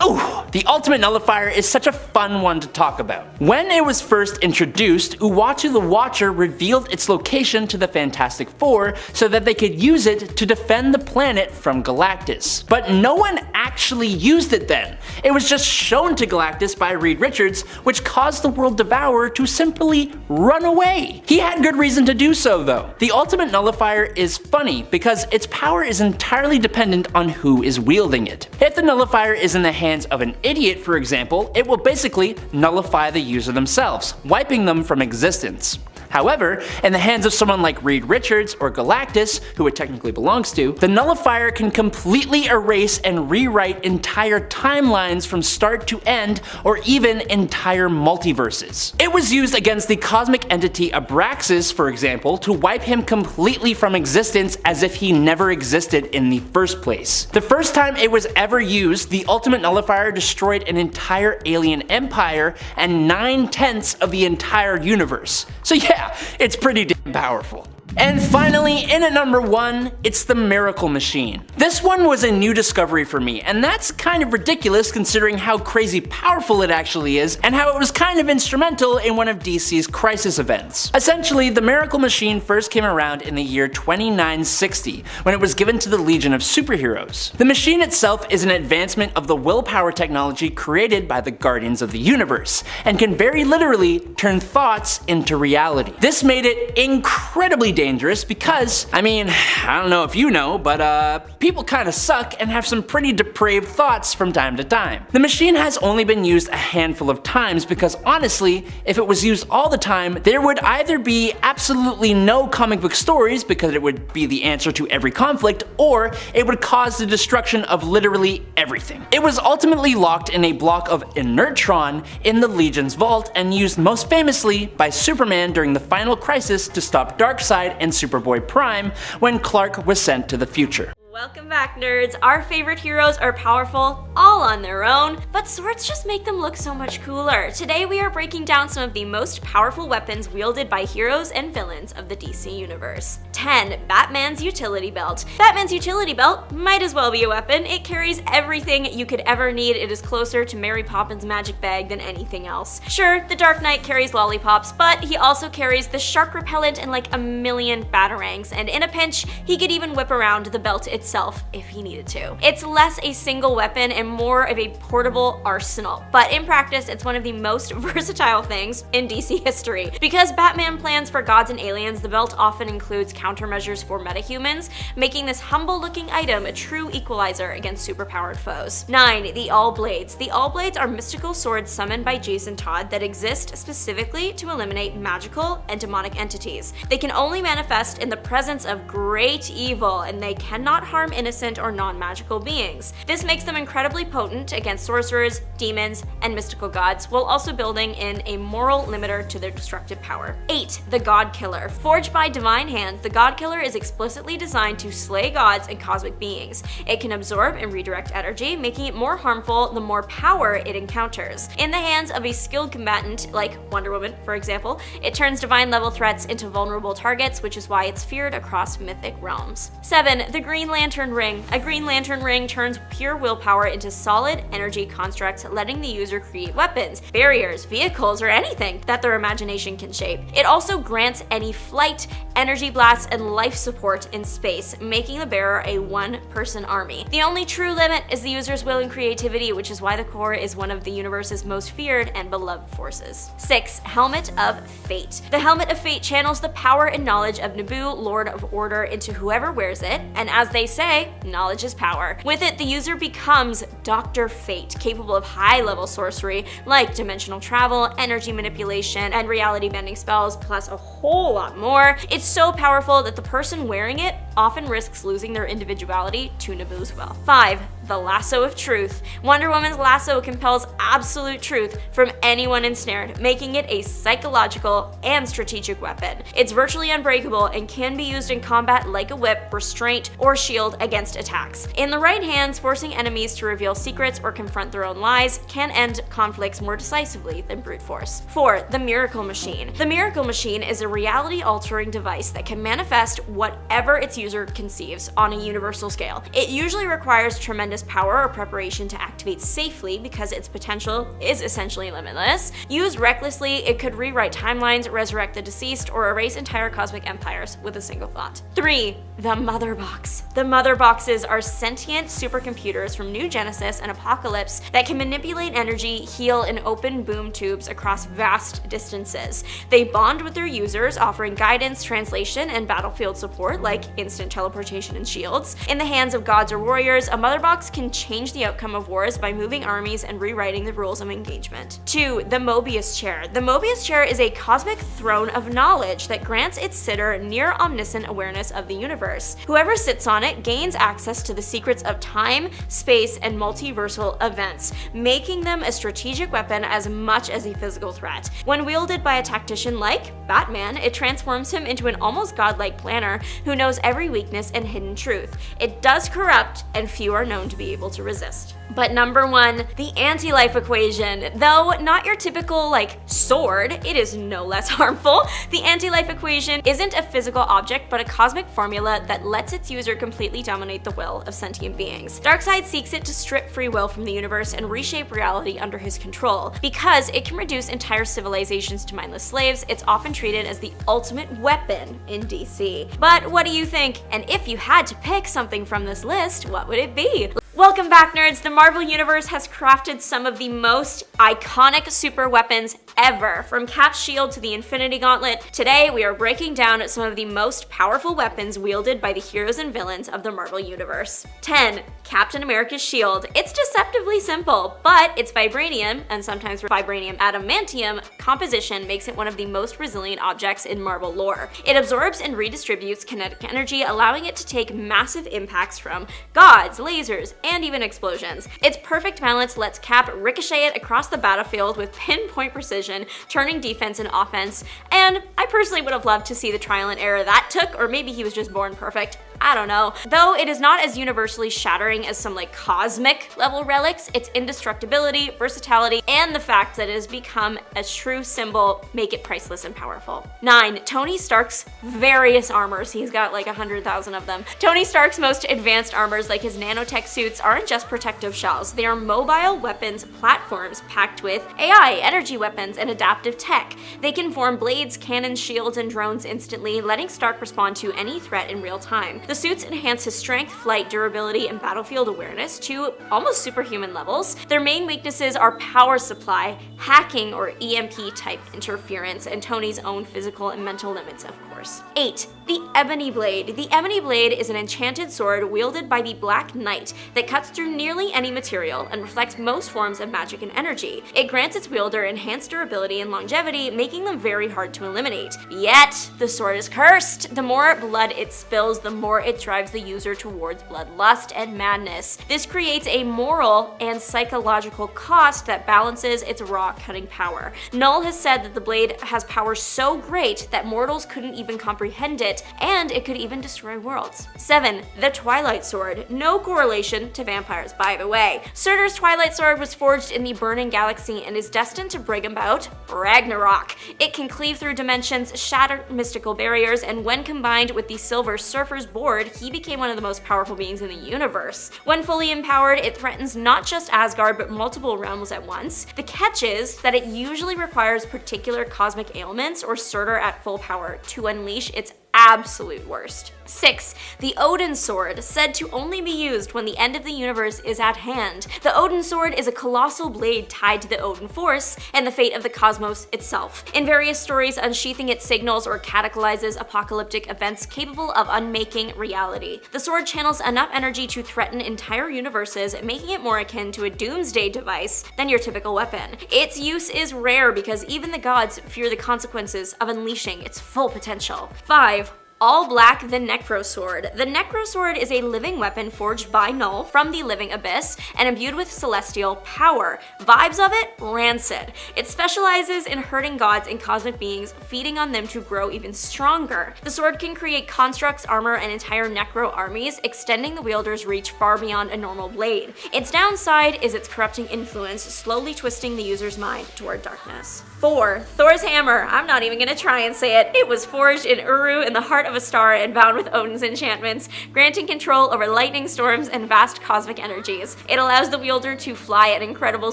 Ooh, the Ultimate Nullifier is such a fun one to talk about. When it was first introduced, Uatu the Watcher revealed its location to the Fantastic Four so that they could use it to defend the planet from Galactus. But no one actually used it then. It was just shown to Galactus by Reed Richards, which caused the World Devourer to simply run away. He had good reason to do so though. The Ultimate Nullifier is funny because its power is entirely dependent on who is wielding it. If the Nullifier is in the hands of an idiot, for example, it will basically nullify the user themselves, wiping them from existence. However, in the hands of someone like Reed Richards or Galactus, who it technically belongs to, the nullifier can completely erase and rewrite entire timelines from start to end, or even entire multiverses. It was used against the cosmic entity Abraxas, for example, to wipe him completely from existence as if he never existed in the first place. The first time it was ever used, the Ultimate Nullifier destroyed an entire alien empire and 9/10 of the entire universe. So yeah, it's pretty damn powerful. And finally, in at number 1, it's the Miracle Machine. This one was a new discovery for me, and that's kind of ridiculous considering how crazy powerful it actually is, and how it was kind of instrumental in one of DC's crisis events. Essentially, the Miracle Machine first came around in the year 2960, when it was given to the Legion of Superheroes. The machine itself is an advancement of the willpower technology created by the Guardians of the Universe, and can very literally turn thoughts into reality. This made it incredibly dangerous because, I mean, I don't know if you know, but people kinda suck and have some pretty depraved thoughts from time to time. The machine has only been used a handful of times because honestly, if it was used all the time, there would either be absolutely no comic book stories because it would be the answer to every conflict, or it would cause the destruction of literally everything. It was ultimately locked in a block of inertron in the Legion's vault and used most famously by Superman during the final crisis to stop Darkseid and Superboy Prime when Clark was sent to the future. Welcome back, nerds. Our favorite heroes are powerful, all on their own, but swords just make them look so much cooler. Today we are breaking down some of the most powerful weapons wielded by heroes and villains of the DC universe. 10. Batman's Utility Belt. Batman's Utility Belt might as well be a weapon. It carries everything you could ever need. It is closer to Mary Poppins' magic bag than anything else. Sure, the Dark Knight carries lollipops, but he also carries the shark repellent and like a million batarangs, and in a pinch, he could even whip around the belt itself itself if he needed to. It's less a single weapon and more of a portable arsenal, but in practice, it's one of the most versatile things in DC history. Because Batman plans for gods and aliens, the belt often includes countermeasures for metahumans, making this humble-looking item a true equalizer against superpowered foes. 9. The All Blades. The All Blades are mystical swords summoned by Jason Todd that exist specifically to eliminate magical and demonic entities. They can only manifest in the presence of great evil, and they cannot harm innocent or non-magical beings. This makes them incredibly potent against sorcerers, demons, and mystical gods, while also building in a moral limiter to their destructive power. 8. The God Killer. Forged by divine hands, the God Killer is explicitly designed to slay gods and cosmic beings. It can absorb and redirect energy, making it more harmful the more power it encounters. In the hands of a skilled combatant, like Wonder Woman, for example, it turns divine level threats into vulnerable targets, which is why it's feared across mythic realms. 7. The Green Lantern Ring. A Green Lantern Ring turns pure willpower into solid energy constructs, letting the user create weapons, barriers, vehicles, or anything that their imagination can shape. It also grants any flight, energy blasts, and life support in space, making the bearer a one-person army. The only true limit is the user's will and creativity, which is why the core is one of the universe's most feared and beloved forces. 6. Helmet of Fate. The Helmet of Fate channels the power and knowledge of Naboo, Lord of Order, into whoever wears it, and as they say, knowledge is power. With it, the user becomes Dr. Fate, capable of high-level sorcery like dimensional travel, energy manipulation, and reality-bending spells, plus a whole lot more. It's so powerful that the person wearing it often risks losing their individuality to Naboo's will. 5. The Lasso of Truth. Wonder Woman's lasso compels absolute truth from anyone ensnared, making it a psychological and strategic weapon. It's virtually unbreakable and can be used in combat like a whip, restraint, or shield against attacks. In the right hands, forcing enemies to reveal secrets or confront their own lies can end conflicts more decisively than brute force. 4. The Miracle Machine. The Miracle Machine is a reality-altering device that can manifest whatever its user conceives on a universal scale. It usually requires tremendous power or preparation to activate safely because its potential is essentially limitless. Used recklessly, it could rewrite timelines, resurrect the deceased, or erase entire cosmic empires with a single thought. 3. The Mother Box. The Mother Boxes are sentient supercomputers from New Genesis and Apocalypse that can manipulate energy, heal, and open boom tubes across vast distances. They bond with their users, offering guidance, translation, and battlefield support like instant teleportation and shields. In the hands of gods or warriors, a Mother Box can change the outcome of wars by moving armies and rewriting the rules of engagement. 2. The Mobius Chair. The Mobius Chair is a cosmic throne of knowledge that grants its sitter near omniscient awareness of the universe. Whoever sits on it gains access to the secrets of time, space, and multiversal events, making them a strategic weapon as much as a physical threat. When wielded by a tactician like Batman, it transforms him into an almost godlike planner who knows every weakness and hidden truth. It does corrupt, and few are known to be able to resist. But number 1, the anti-life equation. Though not your typical, sword, it is no less harmful. The anti-life equation isn't a physical object, but a cosmic formula that lets its user completely dominate the will of sentient beings. Darkseid seeks it to strip free will from the universe and reshape reality under his control. Because it can reduce entire civilizations to mindless slaves, it's often treated as the ultimate weapon in DC. But what do you think? And if you had to pick something from this list, what would it be? Welcome back, nerds! The Marvel Universe has crafted some of the most iconic super weapons ever, from Cap's shield to the Infinity Gauntlet. Today, we are breaking down some of the most powerful weapons wielded by the heroes and villains of the Marvel Universe. 10. Captain America's shield. It's deceptively simple, but its vibranium, and sometimes vibranium adamantium, composition makes it one of the most resilient objects in Marvel lore. It absorbs and redistributes kinetic energy, allowing it to take massive impacts from gods, lasers, and even explosions. Its perfect balance lets Cap ricochet it across the battlefield with pinpoint precision, turning defense and offense, and I personally would have loved to see the trial and error that took, or maybe he was just born perfect. I don't know. Though it is not as universally shattering as some cosmic level relics, its indestructibility, versatility, and the fact that it has become a true symbol make it priceless and powerful. 9. Tony Stark's various armors. He's got 100,000 of them. Tony Stark's most advanced armors, like his nanotech suits, strikes aren't just protective shells, they are mobile weapons platforms packed with AI, energy weapons, and adaptive tech. They can form blades, cannons, shields, and drones instantly, letting Stark respond to any threat in real time. The suits enhance his strength, flight, durability, and battlefield awareness to almost superhuman levels. Their main weaknesses are power supply, hacking or EMP type interference, and Tony's own physical and mental limits, of course. 8. The Ebony Blade. The Ebony Blade is an enchanted sword wielded by the Black Knight that cuts through nearly any material and reflects most forms of magic and energy. It grants its wielder enhanced durability and longevity, making them very hard to eliminate. Yet, the sword is cursed. The more blood it spills, the more it drives the user towards bloodlust and madness. This creates a moral and psychological cost that balances its raw cutting power. Null has said that the blade has power so great that mortals couldn't even comprehend it, and it could even destroy worlds. 7. The Twilight Sword. No correlation to vampires, by the way. Surtur's Twilight Sword was forged in the Burning Galaxy and is destined to bring about Ragnarok. It can cleave through dimensions, shatter mystical barriers, and when combined with the Silver Surfer's board, he became one of the most powerful beings in the universe. When fully empowered, it threatens not just Asgard, but multiple realms at once. The catch is that it usually requires particular cosmic ailments or Surtur at full power to unleash its absolute worst. 6. The Odin Sword, said to only be used when the end of the universe is at hand. The Odin Sword is a colossal blade tied to the Odin Force and the fate of the cosmos itself. In various stories, unsheathing it signals or catalyzes apocalyptic events capable of unmaking reality. The sword channels enough energy to threaten entire universes, making it more akin to a doomsday device than your typical weapon. Its use is rare because even the gods fear the consequences of unleashing its full potential. 5. All Black, the Necro Sword. The Necro Sword is a living weapon forged by Null from the living abyss and imbued with celestial power. Vibes of it? Rancid. It specializes in hurting gods and cosmic beings, feeding on them to grow even stronger. The sword can create constructs, armor, and entire necro armies, extending the wielder's reach far beyond a normal blade. Its downside is its corrupting influence, slowly twisting the user's mind toward darkness. 4. Thor's Hammer. I'm not even gonna try and say it. It was forged in Uru in the heart of a star and bound with Odin's enchantments, granting control over lightning storms and vast cosmic energies. It allows the wielder to fly at incredible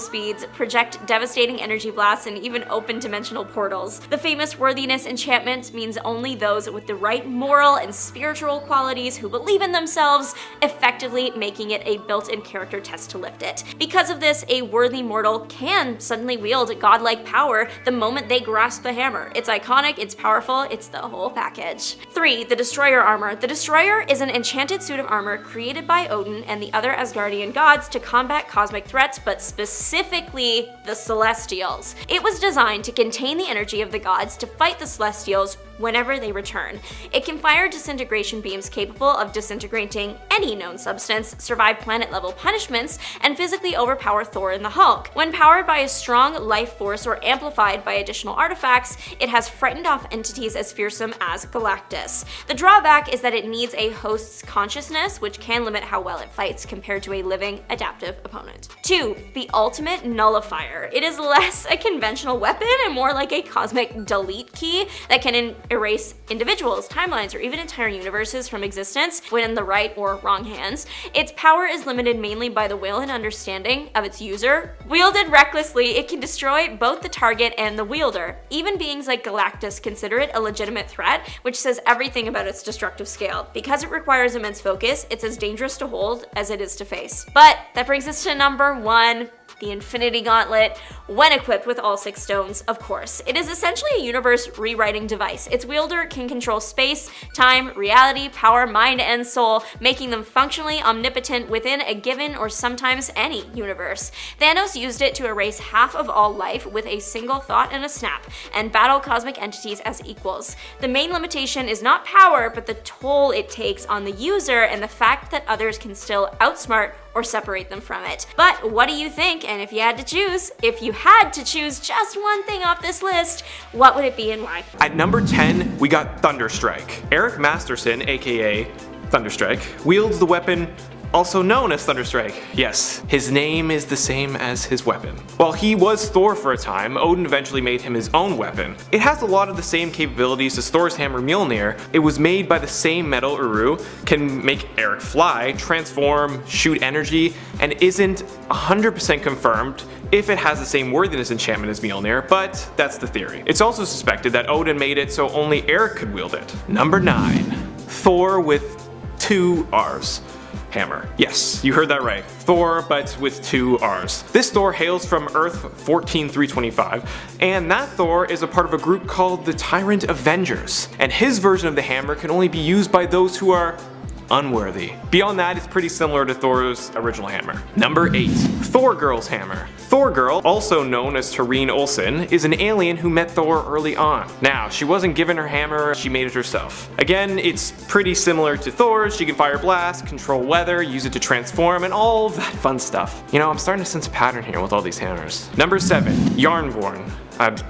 speeds, project devastating energy blasts, and even open dimensional portals. The famous worthiness enchantment means only those with the right moral and spiritual qualities who believe in themselves, effectively making it a built-in character test to lift it. Because of this, a worthy mortal can suddenly wield godlike power the moment they grasp the hammer. It's iconic, it's powerful, it's the whole package. 3. The Destroyer Armor. The Destroyer is an enchanted suit of armor created by Odin and the other Asgardian gods to combat cosmic threats, but specifically the Celestials. It was designed to contain the energy of the gods to fight the Celestials whenever they return. It can fire disintegration beams capable of disintegrating any known substance, survive planet-level punishments, and physically overpower Thor and the Hulk. When powered by a strong life force or amplified by additional artifacts, it has frightened off entities as fearsome as Galactus. The drawback is that it needs a host's consciousness, which can limit how well it fights compared to a living, adaptive opponent. 2. The Ultimate Nullifier. It is less a conventional weapon and more like a cosmic delete key that can erase individuals, timelines, or even entire universes from existence when in the right or wrong hands. Its power is limited mainly by the will and understanding of its user. Wielded recklessly, it can destroy both the target and the wielder. Even beings like Galactus consider it a legitimate threat, which says everything about its destructive scale. Because it requires immense focus, it's as dangerous to hold as it is to face. But that brings us to number 1. The Infinity Gauntlet, when equipped with all 6 stones, of course. It is essentially a universe rewriting device. Its wielder can control space, time, reality, power, mind, and soul, making them functionally omnipotent within a given or sometimes any universe. Thanos used it to erase half of all life with a single thought and a snap, and battle cosmic entities as equals. The main limitation is not power, but the toll it takes on the user and the fact that others can still outsmart or separate them from it. But what do you think? And if you had to choose just one thing off this list, what would it be and why? At number 10, we got Thunderstrike. Eric Masterson, aka Thunderstrike, wields the weapon also known as Thunderstrike. Yes, his name is the same as his weapon. While he was Thor for a time, Odin eventually made him his own weapon. It has a lot of the same capabilities as Thor's hammer Mjolnir. It was made by the same metal Uru, can make Eric fly, transform, shoot energy, and isn't 100% confirmed if it has the same worthiness enchantment as Mjolnir, but that's the theory. It's also suspected that Odin made it so only Eric could wield it. Number 9. Thor with 2 R's. Hammer. Yes, you heard that right. Thor, but with 2 R's. This Thor hails from Earth 14325, and that Thor is a part of a group called the Tyrant Avengers, and his version of the hammer can only be used by those who are unworthy. Beyond that, it's pretty similar to Thor's original hammer. Number 8. Thor Girl's hammer. Thor Girl, also known as Tareen Olsen, is an alien who met Thor early on. Now, she wasn't given her hammer, she made it herself. Again, it's pretty similar to Thor's. She can fire blast, control weather, use it to transform, and all of that fun stuff. You know, I'm starting to sense a pattern here with all these hammers. Number 7. Yarnborn.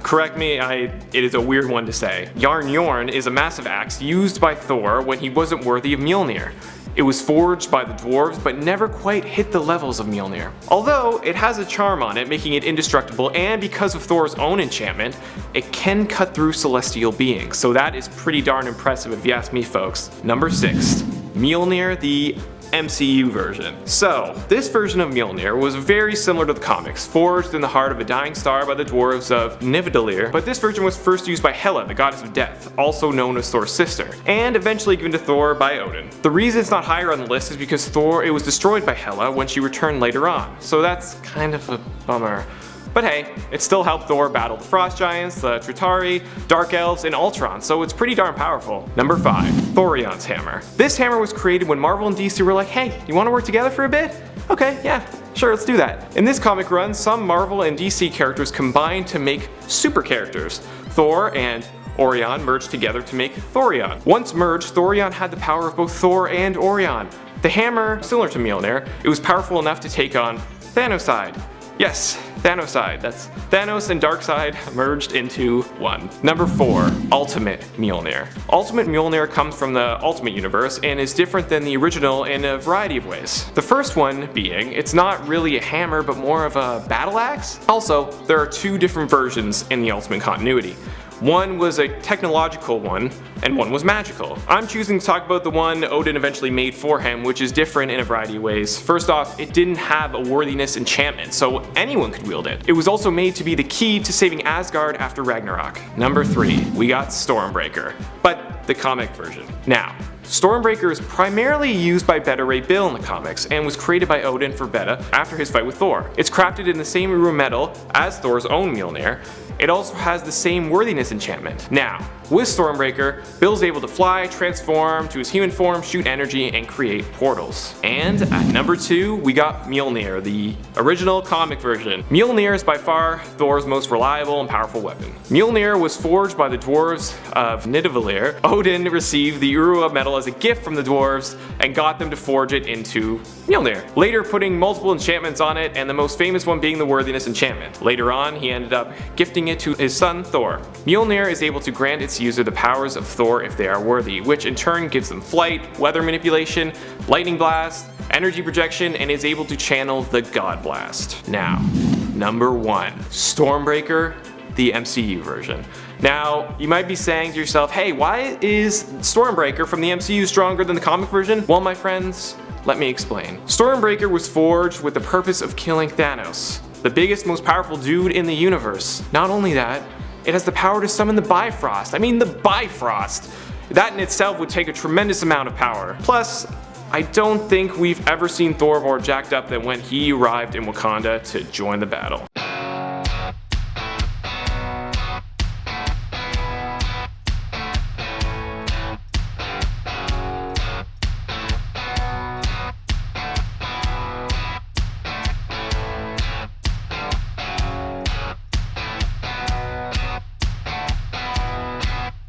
Correct me, it is a weird one to say. Yarn is a massive axe used by Thor when he wasn't worthy of Mjolnir. It was forged by the dwarves but never quite hit the levels of Mjolnir. Although it has a charm on it, making it indestructible, and because of Thor's own enchantment, it can cut through celestial beings, so that is pretty darn impressive if you ask me, folks. Number 6. Mjolnir, the MCU version. So, this version of Mjolnir was very similar to the comics, forged in the heart of a dying star by the dwarves of Nidavellir, but this version was first used by Hela, the goddess of death, also known as Thor's sister, and eventually given to Thor by Odin. The reason it's not higher on the list is because it was destroyed by Hela when she returned later on, so that's kind of a bummer. But hey, it still helped Thor battle the Frost Giants, the Tritari, Dark Elves, and Ultron, so it's pretty darn powerful. Number 5. Thorion's hammer. This hammer was created when Marvel and DC were like, hey, you want to work together for a bit? Okay, yeah, sure, let's do that. In this comic run, some Marvel and DC characters combined to make super characters. Thor and Orion merged together to make Thorion. Once merged, Thorion had the power of both Thor and Orion. The hammer, similar to Mjolnir, it was powerful enough to take on Thanoside. Yes, Thanoside. That's Thanos and Darkseid merged into one. Number 4. Ultimate Mjolnir. Ultimate Mjolnir comes from the Ultimate Universe and is different than the original in a variety of ways. The first one being, it's not really a hammer but more of a battle axe. Also, there are 2 different versions in the Ultimate continuity. One was a technological one, and one was magical. I'm choosing to talk about the one Odin eventually made for him, which is different in a variety of ways. First off, it didn't have a worthiness enchantment, so anyone could wield it. It was also made to be the key to saving Asgard after Ragnarok. Number 3, we got Stormbreaker, but the comic version. Now, Stormbreaker is primarily used by Beta Ray Bill in the comics and was created by Odin for Beta after his fight with Thor. It's crafted in the same Uru metal as Thor's own Mjolnir. It also has the same worthiness enchantment. Now, with Stormbreaker, Bill's able to fly, transform to his human form, shoot energy, and create portals. And at number 2, we got Mjolnir, the original comic version. Mjolnir is by far Thor's most reliable and powerful weapon. Mjolnir was forged by the dwarves of Nidavellir. Odin received the Uru metal as a gift from the dwarves and got them to forge it into Mjolnir, later putting multiple enchantments on it, and the most famous one being the worthiness enchantment. Later on, he ended up gifting it to his son Thor. Mjolnir is able to grant its user the powers of Thor if they are worthy, which in turn gives them flight, weather manipulation, lightning blast, energy projection, and is able to channel the God Blast. Now, number 1, Stormbreaker, the MCU version. Now, you might be saying to yourself, hey, why is Stormbreaker from the MCU stronger than the comic version? Well, my friends, let me explain. Stormbreaker was forged with the purpose of killing Thanos, the biggest, most powerful dude in the universe. Not only that, it has the power to summon the Bifrost. I mean, the Bifrost! That in itself would take a tremendous amount of power. Plus, I don't think we've ever seen Thor more jacked up than when he arrived in Wakanda to join the battle.